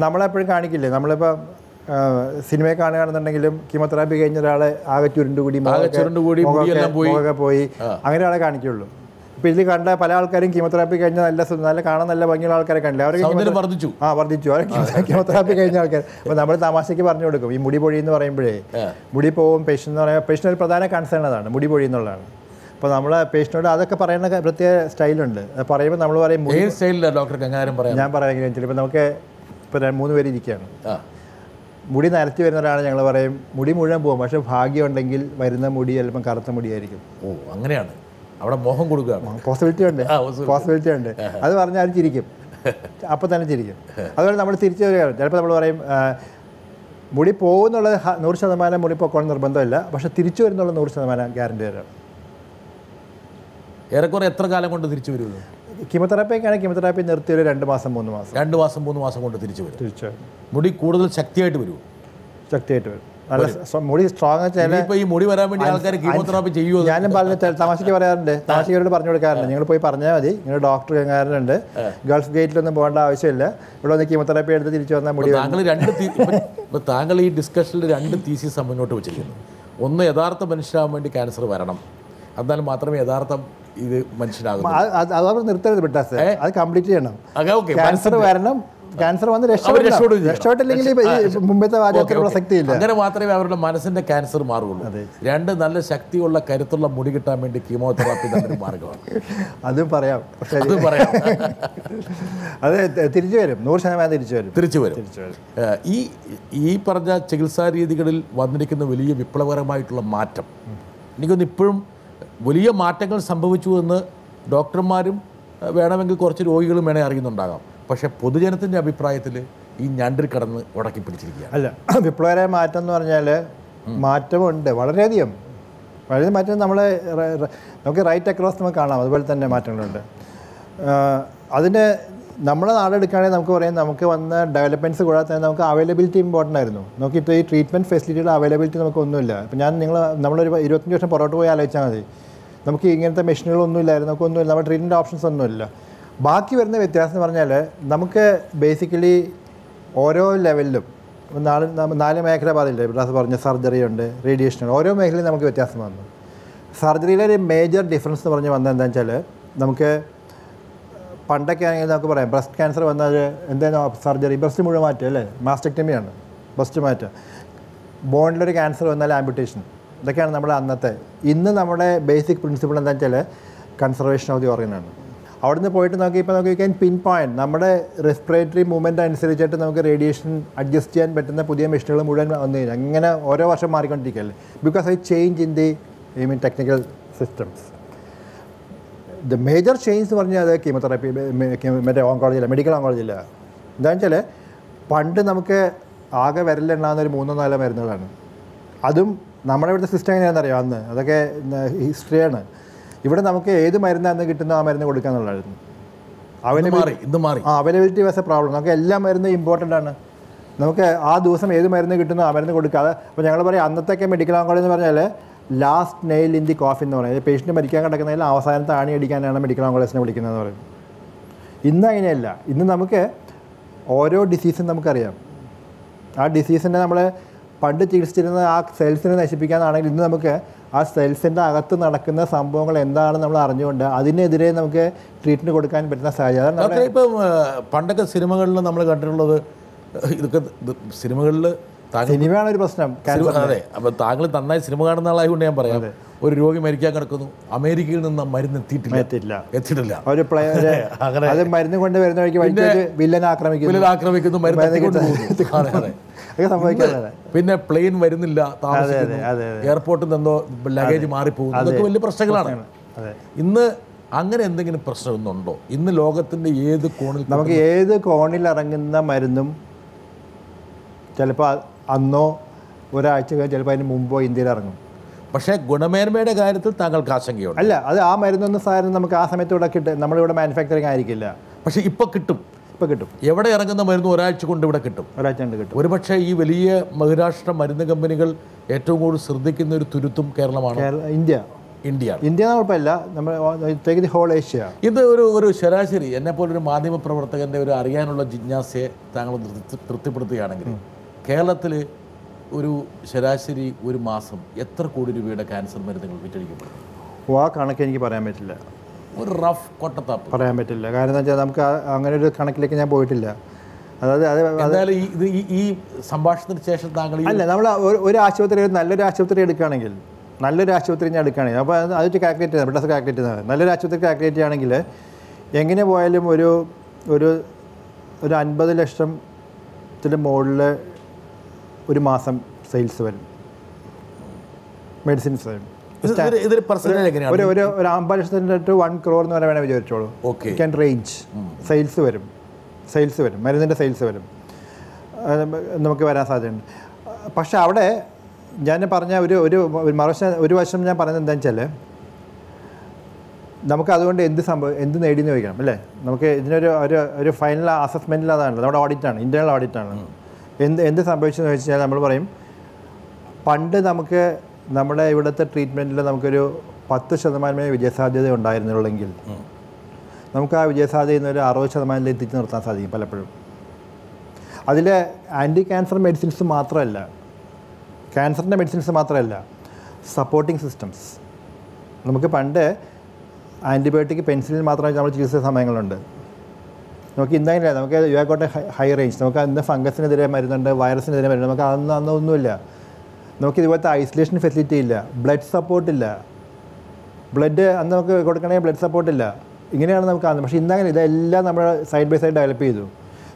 നമ്മളെപ്പോഴും കാണിക്കില്ലേ, നമ്മളിപ്പോൾ സിനിമയെ കാണുകയാണെന്നുണ്ടെങ്കിലും കീമോതെറാപ്പി കഴിഞ്ഞ ഒരാളെ ആകെ ചുരുണ്ടുകൂടി മുഖമൊക്കെ പോയി അങ്ങനെ ഒരാളെ കാണിക്കുള്ളൂ. ഇപ്പോൾ ഇതിൽ കണ്ട പല ആൾക്കാരും കീമോതെറാപ്പി കഴിഞ്ഞ നല്ല കാണാൻ നല്ല ഭംഗിയുള്ള ആൾക്കാരെ കണ്ടില്ല, അവർക്ക് വർദ്ധിച്ചു. കീമോതെറാപ്പി കഴിഞ്ഞ ആൾക്കാർ. അപ്പോൾ നമ്മൾ തമാശയ്ക്ക് പറഞ്ഞു കൊടുക്കും, ഈ മുടി പൊഴി എന്ന് പറയുമ്പോഴേ മുടി പോവും പേഷ്യൻ്റ് എന്ന് പറയുമ്പോൾ പേഷ്യൻ്റ് ഒരു പ്രധാന കൺസേൺ അതാണ്, മുടി പൊഴി എന്നുള്ളതാണ്. അപ്പോൾ നമ്മൾ പേഷ്യനോട് അതൊക്കെ പറയുന്ന പ്രത്യേക സ്റ്റൈലുണ്ട്. അത് പറയുമ്പോൾ നമ്മൾ പറയും ഞാൻ പറയാമെങ്കിലും ചിലപ്പോൾ നമുക്ക് ഇപ്പോൾ 3 പേര് ഇരിക്കുകയാണ്, മുടി നരത്തി വരുന്നവരാണ്, ഞങ്ങൾ പറയും മുടി മുഴുവൻ പോകും, പക്ഷേ ഭാഗ്യമുണ്ടെങ്കിൽ വരുന്ന മുടി ചിലപ്പം കറുത്ത മുടിയായിരിക്കും. ഓ, അങ്ങനെയാണ്. അവിടെ മോഹം കൊടുക്കുകയാണ്. പോസിബിലിറ്റി ഉണ്ട്. അത് പറഞ്ഞാൽ അത് ചിരിക്കും, അപ്പോൾ തന്നെ ചിരിക്കും. അതുപോലെ നമ്മൾ തിരിച്ചു വരികയാണ്. ചിലപ്പോൾ നമ്മൾ പറയും മുടി പോകുന്നുള്ളത് 100% മുടി പൊക്കോളം നിർബന്ധമില്ല, പക്ഷേ തിരിച്ചു വരുന്നുള്ള 100% ഗ്യാരണ്ടി തരാം. ഏറെക്കുറെ എത്ര കാലം കൊണ്ട് തിരിച്ചു വരുമല്ലോ? കീമോതെറാപ്പിയൊക്കെയാണെങ്കിൽ കീമോതെറാപ്പി നിർത്തി ഒരു 2 മാസം 3 മാസം 2 മാസം കൊണ്ട് തിരിച്ചു വരും. മുടി കൂടുതൽ ശക്തിയായിട്ട് വരുമോ? ശക്തിയായിട്ട് വരും. നല്ല മുടി സ്ട്രോങ് വെച്ചാൽ ഈ മുടി വരാൻ വേണ്ടി ആൾക്കാർ കീമോതെറാപ്പി ചെയ്യുമോ? ഞാനും തമാശയ്ക്ക് പറയാറുണ്ട്, തമാശക്കരോട് പറഞ്ഞു കൊടുക്കാറുണ്ട്, നിങ്ങൾ പോയി പറഞ്ഞാൽ മതി, നിങ്ങൾ ഡോക്ടർ കയറാറുണ്ട്, ഗൾഫ് ഗേറ്റിലൊന്നും പോകേണ്ട ആവശ്യമില്ല, ഇവിടെ വന്ന് കീമോതെറാപ്പി എടുത്ത് തിരിച്ചു വന്നാൽ മുടി. താങ്കൾ ഈ ഡിസ്കഷനിൽ 2 തീസിസ് മുന്നോട്ട് വെച്ചിരിക്കുന്നു. ഒന്ന്, യഥാർത്ഥ മനുഷ്യരാകാൻ വേണ്ടി ക്യാൻസർ വരണം, എന്നാൽ മാത്രമേ യഥാർത്ഥം ഇത് മനസ്സിലാകും. അതവർ നിർത്തരുത് ബിട്ടാസ്, അത് കംപ്ലീറ്റ് ചെയ്യണം. ക്യാൻസർ വരണം, ക്യാൻസർ വന്ന് രക്ഷപ്പെട്ടില്ലെങ്കിൽ മുമ്പത്തെ വാചകത്തിന് പ്രസക്തിയില്ല. അങ്ങനെ മാത്രമേ അവരുടെ മനസ്സിന്റെ ക്യാൻസർ മാറുകയുള്ളൂ. 2 നല്ല ശക്തിയുള്ള കരുത്തുള്ള മുടി കിട്ടാൻ വേണ്ടി കീമോതെറാപ്പി നല്ലൊരു മാർഗമാണ്. അതും പറയാം. അത് തിരിച്ചു വരും, 100% തിരിച്ചു വരും. ഈ പറഞ്ഞ ചികിത്സാ രീതികളിൽ വന്നിരിക്കുന്ന വലിയ വിപ്ലവകരമായിട്ടുള്ള മാറ്റം എനിക്കൊന്ന് ഇപ്പോഴും വലിയ മാറ്റങ്ങൾ സംഭവിച്ചു എന്ന് ഡോക്ടർമാരും വേണമെങ്കിൽ കുറച്ച് രോഗികളും വേണേൽ അറിയുന്നുണ്ടാകാം. പക്ഷേ പൊതുജനത്തിൻ്റെ അഭിപ്രായത്തിൽ ഈ ഞണ്ടിൽ കടന്ന് ഉടക്കി പിടിച്ചിരിക്കുകയാണ്. അല്ല, വിപ്ലവകരമായ മാറ്റം എന്ന് പറഞ്ഞാൽ മാറ്റമുണ്ട്, വളരെയധികം മാറ്റം നമുക്ക് റൈറ്റ് അക്രോസ് നമുക്ക് കാണാം, അതുപോലെ തന്നെ മാറ്റങ്ങളുണ്ട്. അതിൻ്റെ നമ്മുടെ നാടെടുക്കുകയാണെങ്കിൽ നമുക്ക് പറയാം, നമുക്ക് വന്ന ഡെവലപ്മെൻറ്റ്സ് കൂടാതെ തന്നെ നമുക്ക് അവൈലബിലിറ്റി ഇമ്പോർട്ടൻ്റ് ആയിരുന്നു. നമുക്കിപ്പോൾ ഈ ട്രീറ്റ്മെൻറ്റ് ഫെസിലിറ്റിയുടെ അവൈലബിലിറ്റി നമുക്കൊന്നുമില്ല. ഇപ്പോൾ നമ്മളൊരു 25 വർഷം പുറകോട്ട് പോയി ആലോചിച്ചാൽ മതി, നമുക്ക് ഇങ്ങനത്തെ മെഷീനുകളൊന്നും ഇല്ലായിരുന്നു, നമുക്കൊന്നുമില്ല, നമ്മുടെ ട്രീറ്റ്മെൻറ്റ് ഓപ്ഷൻസ് ഒന്നുമില്ല. ബാക്കി വരുന്ന വ്യത്യാസം എന്ന് പറഞ്ഞാൽ നമുക്ക് ബേസിക്കലി ഓരോ ലെവലിലും 4 മേഖല പാടില്ല, ഇവിടെ പറഞ്ഞ സർജറി ഉണ്ട്, റേഡിയേഷൻ ഉണ്ട്, ഓരോ മേഖലയും നമുക്ക് വ്യത്യാസം വന്നു. സർജറിയിലെ ഒരു മേജർ ഡിഫറൻസ് എന്ന് പറഞ്ഞ് വന്നത് എന്താണെന്ന് വെച്ചാൽ, നമുക്ക് പണ്ടൊക്കെ ആണെങ്കിൽ നമുക്ക് പറയാം ബ്രസ്റ്റ് ക്യാൻസർ വന്നാൽ എന്തായാലും സർജറി, ബ്രസ്റ്റ് മുഴുവൻ മാറ്റുക അല്ലേ, മാസ്റ്റക്ടമിയാണ് ബ്രസ്റ്റ് മാറ്റുക. ബോണിലൊരു ക്യാൻസർ വന്നാൽ ആംപ്യൂട്ടേഷൻ, ഇതൊക്കെയാണ് നമ്മുടെ അന്നത്തെ. ഇന്ന് നമ്മുടെ ബേസിക് പ്രിൻസിപ്പിൾ എന്താണെന്ന് വെച്ചാൽ കൺസർവേഷൻ ഓഫ് ദി ഓർഗനാണ്. അവിടെ നിന്ന് പോയിട്ട് ഇപ്പോൾ നമുക്ക് ക്യാൻ പിൻ പോയിൻറ്റ് നമ്മുടെ റെസ്പിറേറ്ററി മൂവ്മെൻറ്റ് അനുസരിച്ചിട്ട് നമുക്ക് റേഡിയേഷൻ അഡ്ജസ്റ്റ് ചെയ്യാൻ പറ്റുന്ന പുതിയ മെഷീനുകൾ മുഴുവൻ വന്നു കഴിഞ്ഞാൽ അങ്ങനെ ഓരോ വർഷം മാറിക്കൊണ്ടിരിക്കുകയല്ലേ, because I change in the technical systems. The major change എന്ന് പറഞ്ഞാൽ അത് കീമോതെറാപ്പി, മറ്റേ ഓങ്കോളജിയില്ല, മെഡിക്കൽ ഓങ്കോളജിയില്ല. എന്താണെന്ന് വെച്ചാൽ പണ്ട് നമുക്ക് ആകെ വിരലുണ്ടാകുന്ന ഒരു 3-4 മരുന്നുകളാണ്. അതും നമ്മുടെ ഇവിടുത്തെ സിസ്റ്റം എങ്ങനെയാണെന്ന് അറിയാം, അന്ന് അതൊക്കെ ഹിസ്റ്ററിയാണ്. ഇവിടെ നമുക്ക് ഏത് മരുന്നാന്ന് കിട്ടുന്നോ ആ മരുന്ന് കൊടുക്കുക എന്നുള്ളതായിരുന്നു. Availability was A problem. നമുക്ക് എല്ലാ മരുന്നും ഇമ്പോർട്ടൻ്റ് ആണ്. നമുക്ക് ആ ദിവസം ഏത് മരുന്ന് കിട്ടുന്നോ ആ മരുന്ന് കൊടുക്കാതെ. അപ്പോൾ ഞങ്ങൾ പറയും അന്നത്തൊക്കെ മെഡിക്കൽ ഓങ്കോളജി എന്ന് പറഞ്ഞാൽ last nail in the coffee എന്ന് പറയുന്നത്, പേഷ്യൻ്റ് മരിക്കാൻ കിടക്കുന്നതിൽ അവസാനത്തെ ആണി അടിക്കാനാണ് മെഡിക്കൽ ഓങ്കോളജിനെ വിളിക്കുന്നതെന്ന് പറയും. ഇന്ന് അങ്ങനെയല്ല. ഇന്ന് നമുക്ക് ഓരോ ഡിസീസും നമുക്കറിയാം. ആ ഡിസീസിനെ നമ്മൾ പണ്ട് ചികിത്സിച്ചിരുന്ന ആ സെൽസിനെ നശിപ്പിക്കാനാണെങ്കിൽ ഇന്ന് നമുക്ക് ആ സെൽസിൻ്റെ അകത്ത് നടക്കുന്ന സംഭവങ്ങൾ എന്താണെന്ന് നമ്മൾ അറിഞ്ഞുകൊണ്ട് അതിനെതിരെ നമുക്ക് ട്രീറ്റ്മെൻറ്റ് കൊടുക്കാൻ പറ്റുന്ന സാഹചര്യം. ഇപ്പം പണ്ടൊക്കെ സിനിമകളിൽ നമ്മൾ കണ്ടിട്ടുള്ളത്, ഇതൊക്കെ സിനിമകളിൽ സിനിമയാണ് ഒരു പ്രശ്നം. അതെ, അപ്പോൾ താങ്കൾ നന്നായി സിനിമ കാണുന്ന ആളായതുകൊണ്ട് ഞാൻ പറയാം, ഒരു രോഗി മരിക്കാൻ കിടക്കുന്നു, അമേരിക്കയിൽ നിന്ന് മരുന്ന് എത്തിയിട്ടില്ല, ഒരു അത് മരുന്ന് കൊണ്ട് വരുന്ന വഴിക്ക് വില്ലനെ ആക്രമിക്കുന്നു, മരുന്ന് പിന്നെ പ്ലെയിൻ വരുന്നില്ല, എയർപോർട്ടിൽ നിന്നോ ലഗേജ് മാറിപ്പോകുന്നു, ഇതൊക്കെ വലിയ പ്രശ്നങ്ങളാണ്. ഇന്ന് അങ്ങനെ എന്തെങ്കിലും പ്രശ്നമൊന്നുണ്ടോ? ഇന്ന് ലോകത്തിൻ്റെ ഏത് കോണിൽ നമുക്ക് ഏത് കോണിൽ ഇറങ്ങുന്ന മരുന്നും ചിലപ്പോൾ അന്നോ ഒരാഴ്ച കഴിഞ്ഞ് ചിലപ്പോൾ അതിന് മുമ്പോ ഇന്ത്യയിൽ ഇറങ്ങും. പക്ഷേ ഗുണമേന്മയുടെ കാര്യത്തിൽ താങ്കൾക്ക് ആശങ്കയുണ്ട്? അല്ല, അത് ആ മരുന്നൊന്നും സാധനം നമുക്ക് ആ സമയത്ത് ഇവിടെ നമ്മളിവിടെ മാനുഫാക്ചറിങ് ആയിരിക്കില്ല. പക്ഷേ ഇപ്പോൾ കിട്ടും. ഇപ്പോൾ കിട്ടും. എവിടെ ഇറങ്ങുന്ന മരുന്ന് ഒരാഴ്ച കൊണ്ട് ഇവിടെ കിട്ടും. ഒരാഴ്ച കൊണ്ട് കിട്ടും. ഒരുപക്ഷെ ഈ വലിയ ബഹുരാഷ്ട്ര മരുന്ന് കമ്പനികൾ ഏറ്റവും കൂടുതൽ ശ്രദ്ധിക്കുന്ന ഒരു തുരുത്തും കേരളമാണ്. ഇന്ത്യ കുഴപ്പമില്ല, നമ്മൾ ഹോൾ ഏഷ്യ. ഇത് ഒരു ശരാശരി എന്നെപ്പോലൊരു മാധ്യമ പ്രവർത്തകൻ്റെ ഒരു അറിയാനുള്ള ജിജ്ഞാസയെ താങ്കൾ തൃപ്തിപ്പെടുത്തുകയാണെങ്കിൽ കേരളത്തിൽ ഒരു ശരാശരി ഒരു മാസം എത്ര കോടി രൂപയുടെ ക്യാൻസർ മരുന്നുകൾ വിറ്റഴിക്കപ്പെടും? ആ കണക്ക് എനിക്ക് പറയാൻ പറ്റില്ല. ഒരു റഫ് കൊട്ടത്താപ്പ് പറയാൻ പറ്റില്ല. കാരണം എന്താ വെച്ചാൽ നമുക്ക് അങ്ങനെ ഒരു കണക്കിലേക്ക് ഞാൻ പോയിട്ടില്ല. അതായത് എന്തായാലും ഈ സംഭാഷണത്തിന് ശേഷം താങ്കൾ അല്ല, നമ്മൾ ഒരു ആശുപത്രി നല്ലൊരു ആശുപത്രി എടുക്കുകയാണെങ്കിൽ ഞാൻ എടുക്കുകയാണെങ്കിൽ അപ്പോൾ അത് കാൽക്കുലേറ്റ് ചെയ്യുന്നത് പെട്ടെന്ന് കാൽക്കുലേറ്റ് ചെയ്യുന്നത് നല്ലൊരു ആശുപത്രി കാൽക്കുലേറ്റ് ചെയ്യുകയാണെങ്കിൽ എങ്ങനെ പോയാലും ഒരു 50 ലക്ഷത്തിന് മുകളിൽ ഒരു മാസം സെയിൽസ് വരും, മെഡിസിൻസ് വരും. ഒരു 50 ലക്ഷത്തിൻ്റെ ടു 1 crore എന്ന് പറയാൻ വേണേൽ വിചാരിച്ചോളൂ. ക്യാൻ റേഞ്ച് സെയിൽസ് വരും, മരുന്നിൻ്റെ സെയിൽസ് വരും, നമുക്ക് വരാൻ സാധ്യതയുണ്ട്. പക്ഷേ അവിടെ ഞാൻ പറഞ്ഞ ഒരു വശം ഞാൻ പറഞ്ഞത് എന്താണെന്ന് വെച്ചാൽ നമുക്ക് അതുകൊണ്ട് എന്ത് നേടിയെന്ന് ചോദിക്കണം അല്ലേ. നമുക്ക് ഇതിനൊരു ഫൈനൽ അസസ്മെൻറ്റിൽ അതാണല്ലോ, നമ്മുടെ ഓഡിറ്റാണ്, ഇൻറ്റേർണൽ ഓഡിറ്റാണ്. എന്ത് സംഭവിച്ചെന്ന് ചോദിച്ചാൽ നമ്മൾ പറയും പണ്ട് നമുക്ക് നമ്മുടെ ഇവിടുത്തെ ട്രീറ്റ്മെൻറ്റിൽ നമുക്കൊരു 10% വിജയസാധ്യത ഉണ്ടായിരുന്നുള്ളെങ്കിൽ നമുക്ക് ആ വിജയസാധ്യതയിൽ നിന്ന് ഒരു 60% എത്തിച്ച് നിർത്താൻ സാധിക്കും പലപ്പോഴും. അതിൽ ആൻറ്റി ക്യാൻസർ മെഡിസിൻസ് മാത്രമല്ല, ക്യാൻസറിൻ്റെ മെഡിസിൻസ് മാത്രമല്ല, സപ്പോർട്ടിങ് സിസ്റ്റംസ്. നമുക്ക് പണ്ട് ആൻറ്റിബയോട്ടിക് പെൻസിലിൻ മാത്രമായി നമ്മൾ ചികിത്സ സമയങ്ങളുണ്ട്. നമുക്ക് ഇന്നലെ നമുക്ക് യുവാക്കോട്ടെ ഹൈ റേഞ്ച്, നമുക്ക് അന്ന് ഫംഗസിനെതിരെ മരുന്നുണ്ട്, വൈറസിനെതിരെ മരുന്നുണ്ട്. നമുക്ക് അന്നൊന്നുമില്ല. നമുക്ക് ഇതുപോലത്തെ ഐസൊലേഷൻ ഫെസിലിറ്റി ഇല്ല, ബ്ലഡ് സപ്പോർട്ടില്ല, അന്ന് നമുക്ക് കൊടുക്കണമെങ്കിൽ ബ്ലഡ് സപ്പോർട്ടില്ല. ഇങ്ങനെയാണ് നമുക്ക് കാണുന്നത്. പക്ഷേ ഇന്നങ്ങനെ ഇതെല്ലാം നമ്മൾ സൈഡ് ബൈ സൈഡ് ഡെവലപ്പ് ചെയ്തു,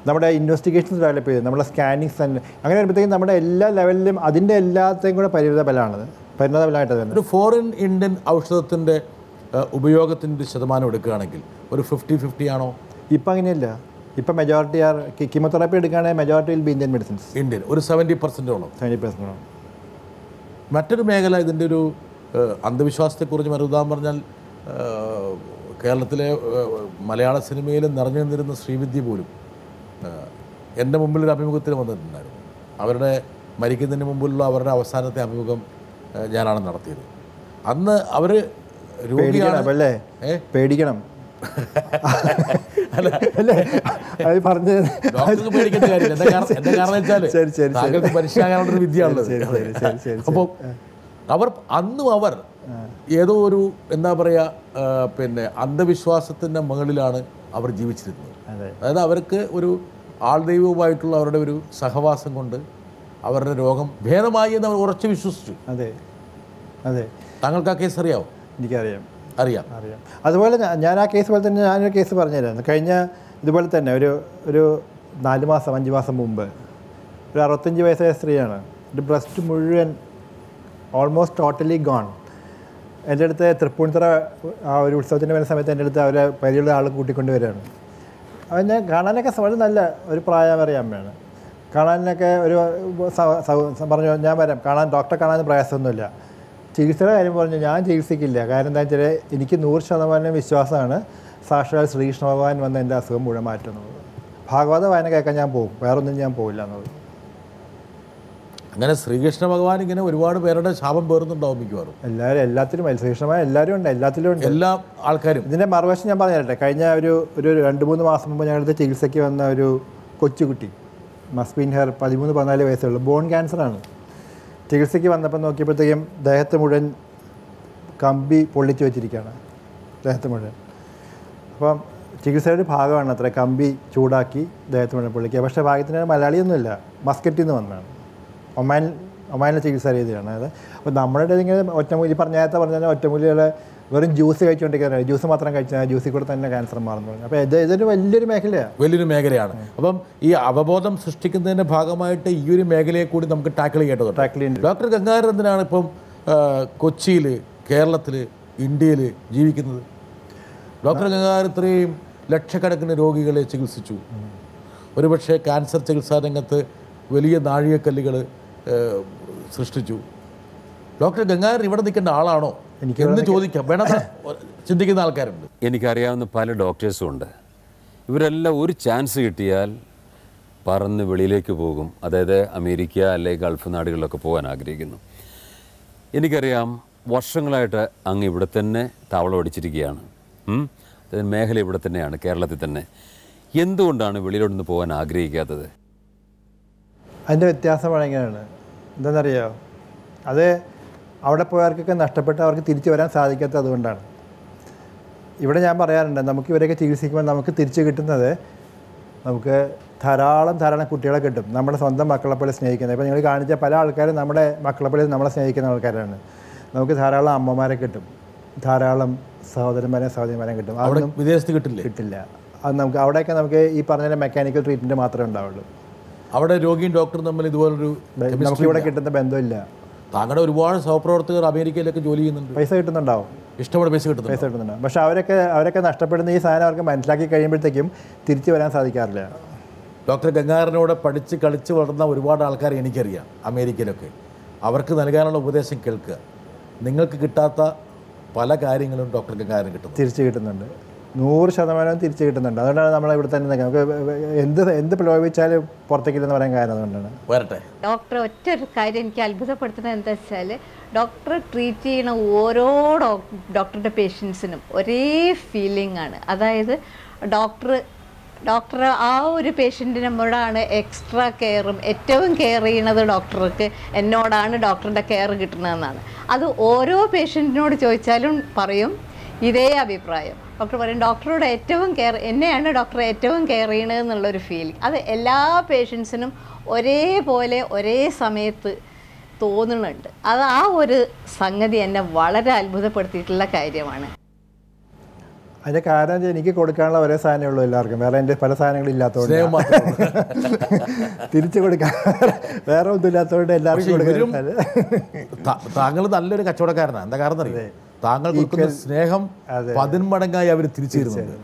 നമ്മുടെ ഇൻവെസ്റ്റിഗേഷൻസ് ഡെവലപ്പ് ചെയ്തു, നമ്മുടെ സ്കാനിങ് സെൻ്റർ. അങ്ങനെ വരുമ്പോഴത്തേക്കും നമ്മുടെ എല്ലാ ലെവലിലും അതിൻ്റെ എല്ലാത്തേയും കൂടെ പരിണിതഫലമായിട്ട് തന്നെ. ഒരു ഫോറിൻ ഇന്ത്യൻ ഔഷധത്തിൻ്റെ ഉപയോഗത്തിൻ്റെ ശതമാനം എടുക്കുകയാണെങ്കിൽ ഒരു 50-50 ആണോ? ഇപ്പം അങ്ങനെയല്ല. ഇപ്പം മെജോറിറ്റി കീമോതെറാപ്പി എടുക്കുകയാണെങ്കിൽ majority will be Indian medicines. Indian ഒരു 70%. മറ്റൊരു മേഖല ഇതിൻ്റെ ഒരു അന്ധവിശ്വാസത്തെക്കുറിച്ച് മറുതാൻ പറഞ്ഞാൽ കേരളത്തിലെ മലയാള സിനിമയിൽ നിറഞ്ഞു നിന്നിരുന്ന ശ്രീവിദ്യ പോലും എൻ്റെ മുമ്പിൽ ഒരു അഭിമുഖത്തിൽ വന്നിട്ടുണ്ടായിരുന്നു. അവരുടെ മരിക്കുന്നതിന് മുമ്പിലുള്ള അവരുടെ അവസാനത്തെ അഭിമുഖം ഞാനാണ് നടത്തിയത്. അന്ന് അവർ രോഗിയാണ്, പേടിക്കണം അത് പറഞ്ഞ് ഡോക്ടർക്ക് പേടിക്കേണ്ട കാര്യമില്ല. എന്താ കാരണം വെച്ചാൽ താങ്കൾക്ക് പരിശീലനമുള്ളൊരു വിദ്യയാണുള്ളത്. അപ്പോൾ അവർ ഏതോ ഒരു എന്താ പറയുക അന്ധവിശ്വാസത്തിൻ്റെ മുകളിലാണ് അവർ ജീവിച്ചിരുന്നത്. അതായത് അവർക്ക് ഒരു ആൾദൈവവുമായിട്ടുള്ള അവരുടെ ഒരു സഹവാസം കൊണ്ട് അവരുടെ രോഗം ഭേദമായി എന്ന് അവർ ഉറച്ചു വിശ്വസിച്ചു. അതെ. താങ്കൾക്ക് ആ കേസ് അറിയാമോ? എനിക്കറിയാം. അറിയാം. അതുപോലെ ഞാൻ ആ കേസ് പോലെ തന്നെ ഞാനൊരു കേസ് പറഞ്ഞുതരാം. കഴിഞ്ഞ ഇതുപോലെ തന്നെ ഒരു 4 മാസം 5 മാസം മുമ്പ് ഒരു 65 വയസ്സായ സ്ത്രീയാണ്. ഒരു ബ്രസ്റ്റ് മുഴുവൻ ഓൾമോസ്റ്റ് ടോട്ടലി ഗോൺ. എൻ്റെ അടുത്ത് തൃപ്പൂണിത്തുറ ആ ഒരു ഉത്സവത്തിന് വരുന്ന സമയത്ത് എൻ്റെ അടുത്ത് അവരെ പരിചയമുള്ള ആൾ കൂട്ടിക്കൊണ്ട് വരികയാണ്. അവൻ ഞാൻ കാണാനൊക്കെ വളരെ നല്ല ഒരു പ്രായമേറിയ അമ്മയാണ്. കാണാനൊക്കെ ഒരു പറഞ്ഞു ഞാൻ വരാം, ഡോക്ടറെ കാണാൻ പ്രയാസമൊന്നുമില്ല. ചികിത്സയുടെ കാര്യം പറഞ്ഞു ഞാൻ ചികിത്സിക്കില്ല. കാരണം എന്താ വെച്ചാൽ എനിക്ക് 100% വിശ്വാസമാണ് സാക്ഷാൽ ശ്രീകൃഷ്ണ ഭഗവാൻ വന്ന് എൻ്റെ അസുഖം മുഴുവൻ മാറ്റുന്നത്. ഭാഗവത വായന കേൾക്കാൻ ഞാൻ പോകും, വേറൊന്നും ഞാൻ പോകില്ല എന്നത്. അങ്ങനെ ശ്രീകൃഷ്ണ ഭഗവാൻ ഇങ്ങനെ ഒരുപാട് പേരുടെ ശാപം പേറുന്നുണ്ടാവും മിക്കവാറും. എല്ലാത്തിലും ശ്രീകൃഷ്ണമായ എല്ലാവരും ഉണ്ട്, എല്ലാത്തിലും ഉണ്ട്, എല്ലാ ആൾക്കാരും. ഇതിൻ്റെ മറുവശം ഞാൻ പറഞ്ഞു തരട്ടെ. കഴിഞ്ഞ ഒരു 2-3 മാസം മുമ്പ് ഞങ്ങളുടെ ചികിത്സയ്ക്ക് വന്ന ഒരു കൊച്ചുകുട്ടി, മസ്ബീൻ ഹെയർ, 13-14 വയസ്സുള്ള, ബോൺ ക്യാൻസറാണ്. ചികിത്സയ്ക്ക് വന്നപ്പോൾ നോക്കിയപ്പോഴത്തേക്കും ദേഹത്ത് മുഴുവൻ കമ്പി പൊള്ളിച്ച് വെച്ചിരിക്കുകയാണ്, ദേഹത്ത് മുഴുവൻ. അപ്പം ചികിത്സയുടെ ഭാഗമാണ് അത്ര കമ്പി ചൂടാക്കി ദേഹത്ത് മുഴുവൻ പൊള്ളിക്കുക. പക്ഷേ ഭാഗ്യത്തിന് മലയാളിയൊന്നുമില്ല, മസ്കറ്റിൽ നിന്ന് വന്നതാണ്, ഒമാനിലെ ചികിത്സാ രീതിയാണ്. അതായത് അപ്പോൾ നമ്മുടെ ഇങ്ങനെ ഒറ്റമൂലി പറഞ്ഞാൽ ഒറ്റമൂലികളെ വെറും ജ്യൂസ് കഴിച്ചുകൊണ്ടിരിക്കുന്നത്, ജ്യൂസ് മാത്രം കഴിച്ചാൽ ജ്യൂസിൽ കൂടെ തന്നെ ക്യാൻസർ മാറുന്നു. അപ്പോൾ ഇതൊരു വലിയൊരു മേഖലയാണ്. അപ്പം ഈ അവബോധം സൃഷ്ടിക്കുന്നതിൻ്റെ ഭാഗമായിട്ട് ഈ ഒരു മേഖലയെ കൂടി നമുക്ക് ടാക്കിൾ ചെയ്യേണ്ടതുണ്ട്. ഡോക്ടർ ഗംഗാധരൻ എന്തിനാണ് ഇപ്പം കൊച്ചിയിൽ, കേരളത്തിൽ, ഇന്ത്യയിൽ ജീവിക്കുന്നത്? ഡോക്ടർ ഗംഗാധരൻ ഇത്രയും ലക്ഷക്കണക്കിന് രോഗികളെ ചികിത്സിച്ചു. ഒരുപക്ഷെ ക്യാൻസർ ചികിത്സാ രംഗത്ത് വലിയ നാഴികക്കല്ലുകൾ സൃഷ്ടിച്ചു. ഡോക്ടർ ഗംഗാധരൻ ഇവിടെ നിൽക്കേണ്ട ആളാണോ എന്ന് ചോദിക്കാം, വേണം ചിന്തിക്കുന്ന ആൾക്കാരുണ്ട്. എനിക്കറിയാവുന്ന പല ഡോക്ടേഴ്സും ഉണ്ട്. ഇവരെല്ലാം ഒരു ചാൻസ് കിട്ടിയാൽ പറന്ന് വെളിയിലേക്ക് പോകും. അതായത് അമേരിക്ക അല്ലെങ്കിൽ ഗൾഫ് നാടുകളിലൊക്കെ പോകാൻ ആഗ്രഹിക്കുന്നു. എനിക്കറിയാം, വർഷങ്ങളായിട്ട് അങ്ങ് ഇവിടെ തന്നെ താവളം അടിച്ചിരിക്കുകയാണ്. അതായത് മേഖല ഇവിടെ തന്നെയാണ്, കേരളത്തിൽ തന്നെ. എന്തുകൊണ്ടാണ് വെളിയിലോട്ടൊന്ന് പോകാൻ ആഗ്രഹിക്കാത്തത്? അതിൻ്റെ വ്യത്യാസം എങ്ങനെയാണ് എന്താണെന്നറിയോ? അത് അവിടെ പോയവർക്കൊക്കെ നഷ്ടപ്പെട്ട് അവർക്ക് തിരിച്ചു വരാൻ സാധിക്കാത്തത് അതുകൊണ്ടാണ്. ഇവിടെ ഞാൻ പറയാറുണ്ട്, നമുക്ക് ഇവരെയൊക്കെ ചികിത്സിക്കുമ്പോൾ നമുക്ക് തിരിച്ചു കിട്ടുന്നത്, നമുക്ക് ധാരാളം കുട്ടികളെ കിട്ടും, നമ്മുടെ സ്വന്തം മക്കളെ പോലെ സ്നേഹിക്കുന്നത്. ഇപ്പോൾ നിങ്ങൾ കാണിച്ച പല ആൾക്കാരും നമ്മുടെ മക്കളെ പോലെ നമ്മളെ സ്നേഹിക്കുന്ന ആൾക്കാരാണ്. നമുക്ക് ധാരാളം അമ്മമാരെ കിട്ടും, ധാരാളം സഹോദരന്മാരെയും കിട്ടും. അവിടെ വിദേശത്ത് കിട്ടില്ല. അത് നമുക്ക് അവിടെയൊക്കെ നമുക്ക് ഈ പറഞ്ഞ മെക്കാനിക്കൽ ട്രീറ്റ്മെൻറ്റ് മാത്രമേ ഉണ്ടാവുള്ളൂ. അവിടെ രോഗിയും ഡോക്ടറും തമ്മിൽ ഇതുപോലൊരു നമുക്ക് ഇവിടെ കിട്ടുന്ന ബന്ധമില്ല. താങ്കളുടെ ഒരുപാട് സഹപ്രവർത്തകർ അമേരിക്കയിലൊക്കെ ജോലി ചെയ്യുന്നുണ്ട്, പൈസ കിട്ടുന്നുണ്ടാവും, ഇഷ്ടംപോലെ പൈസ കിട്ടുന്നുണ്ടാവും. പക്ഷെ അവരൊക്കെ നഷ്ടപ്പെടുന്ന ഈ സാധനം അവർക്ക് മനസ്സിലാക്കി കഴിയുമ്പോഴത്തേക്കും തിരിച്ചു വരാൻ സാധിക്കാറില്ല. ഡോക്ടർ ഗംഗാധരനോട് പഠിച്ച് കളിച്ച് വളർന്ന ഒരുപാട് ആൾക്കാർ എനിക്കറിയാം അമേരിക്കയിലൊക്കെ. അവർക്ക് നൽകാനുള്ള ഉപദേശം കേൾക്കുക. നിങ്ങൾക്ക് കിട്ടാത്ത പല കാര്യങ്ങളും ഡോക്ടർ ഗംഗാധരൻ കിട്ടും, തിരിച്ചു കിട്ടുന്നുണ്ട്, 100% തിരിച്ചു കിട്ടുന്നുണ്ട്. അതുകൊണ്ടാണ് നമ്മൾ ഇവിടെ തന്നെ നമുക്ക് എന്ത് പ്രലോഭിച്ചാലും പുറത്തേക്കില്ലെന്ന് പറയാൻ കാരണം അതുകൊണ്ടാണ്. വരട്ടെ. ഡോക്ടർ ഒറ്റൊരു കാര്യം എനിക്ക് അത്ഭുതപ്പെടുത്തുന്നത് എന്താ വെച്ചാൽ, ഡോക്ടർ ട്രീറ്റ് ചെയ്യുന്ന ഓരോ ഡോക്ടറുടെ പേഷ്യൻസിനും ഒരേ ഫീലിംഗ് ആണ്. അതായത് ഡോക്ടർ ആ ഒരു പേഷ്യൻറ്റിനോടാണ് എക്സ്ട്രാ കെയറും ഏറ്റവും കെയർ ചെയ്യുന്നത് ഡോക്ടർക്ക് എന്നോടാണ് ഡോക്ടറുടെ കെയർ കിട്ടുന്നതെന്നാണ്. അത് ഓരോ പേഷ്യൻറ്റിനോട് ചോദിച്ചാലും പറയും ഇതേ അഭിപ്രായം. ഡോക്ടർ പറയും ഡോക്ടറോട് എന്നെയാണ് ഡോക്ടർ ഏറ്റവും കെയർ ചെയ്യണത് എന്നുള്ളൊരു ഫീലിംഗ്. അത് എല്ലാ പേഷ്യൻസിനും ഒരേപോലെ ഒരേ സമയത്ത് തോന്നുന്നുണ്ട്. അത് ആ ഒരു സംഗതി എന്നെ വളരെ അത്ഭുതപ്പെടുത്തിയിട്ടുള്ള കാര്യമാണ്. അതിൻ്റെ കാരണം എനിക്ക് കൊടുക്കാനുള്ള ഒരേ സാധനമേ ഉള്ളൂ എല്ലാവർക്കും, വേറെ എൻ്റെ പല സാധനങ്ങളും ഇല്ലാത്തതുകൊണ്ട്, തിരിച്ചു കൊടുക്കാൻ വേറെ ഒന്നും ഇല്ലാത്തതുകൊണ്ട് എല്ലാവർക്കും കൊടുക്കാൻ. താങ്കൾ നല്ലൊരു കച്ചവടക്കാരനാണ്. എന്താ കാരണം അറിയാം, താങ്കൾ കൊടുക്കുന്ന സ്നേഹം 10 മടങ്ങായി അവർ തിരിച്ചു തരുന്നുണ്ട്.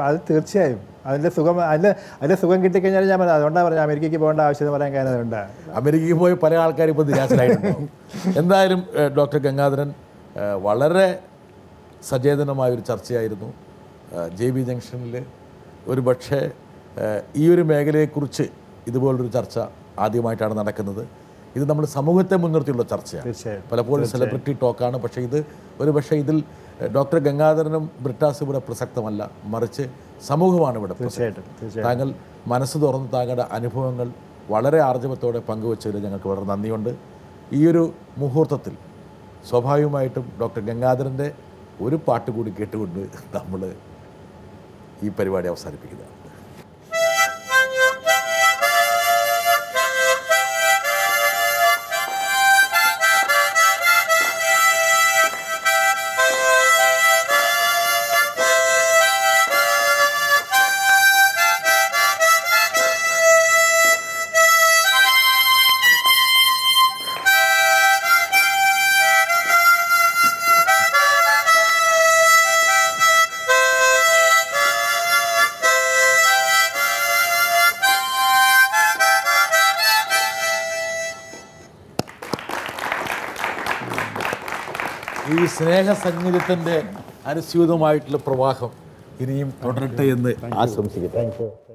അത് തീർച്ചയായും അതിൻ്റെ സുഖം കിട്ടിക്കഴിഞ്ഞാൽ ഞാൻ പറഞ്ഞു, അതുകൊണ്ടാണ് പറഞ്ഞത് അമേരിക്കയ്ക്ക് പോകേണ്ട ആവശ്യം പറയാൻ കാരണം അതുകൊണ്ടാണ്. അമേരിക്കയ്ക്ക് പോയി പല ആൾക്കാരും ഇപ്പോൾ നിരാശരായിട്ടുണ്ടാവും. എന്തായാലും ഡോക്ടർ ഗംഗാധരൻ വളരെ സചേതനമായൊരു ചർച്ചയായിരുന്നു. JB ജംഗ്ഷനിൽ ഒരു പക്ഷേ ഈ ഒരു മേഖലയെക്കുറിച്ച് ഇതുപോലൊരു ചർച്ച ആദ്യമായിട്ടാണ് നടക്കുന്നത്. ഇത് നമ്മൾ സമൂഹത്തെ മുൻനിർത്തിയുള്ള ചർച്ചയാണ്. പലപ്പോഴും സെലിബ്രിറ്റി ടോക്കാണ്. പക്ഷേ ഇതിൽ ഡോക്ടർ ഗംഗാധരനും ബ്രിട്ടാസും ഇവിടെ പ്രസക്തമല്ല, മറിച്ച് സമൂഹമാണ് ഇവിടെ പ്രസക്തം. താങ്കൾ മനസ്സ് തുറന്ന് താങ്കളുടെ അനുഭവങ്ങൾ വളരെ ആർജവത്തോടെ പങ്കുവച്ചതിൽ ഞങ്ങൾക്ക് വളരെ നന്ദിയുണ്ട്. ഈ ഒരു മുഹൂർത്തത്തിൽ സ്വാഭാവികമായിട്ടും ഡോക്ടർ ഗംഗാധരൻ്റെ ഒരു പാട്ട് കൂടി കേട്ടുകൊണ്ട് നമ്മൾ ഈ പരിപാടി അവസാനിപ്പിക്കുന്നതാണ്. ഈ സ്നേഹസംഗീതത്തിൻ്റെ അനുസ്യൂതമായിട്ടുള്ള പ്രവാഹം ഇനിയും തുടരട്ടെ എന്ന് ആശംസിക്കുന്നു.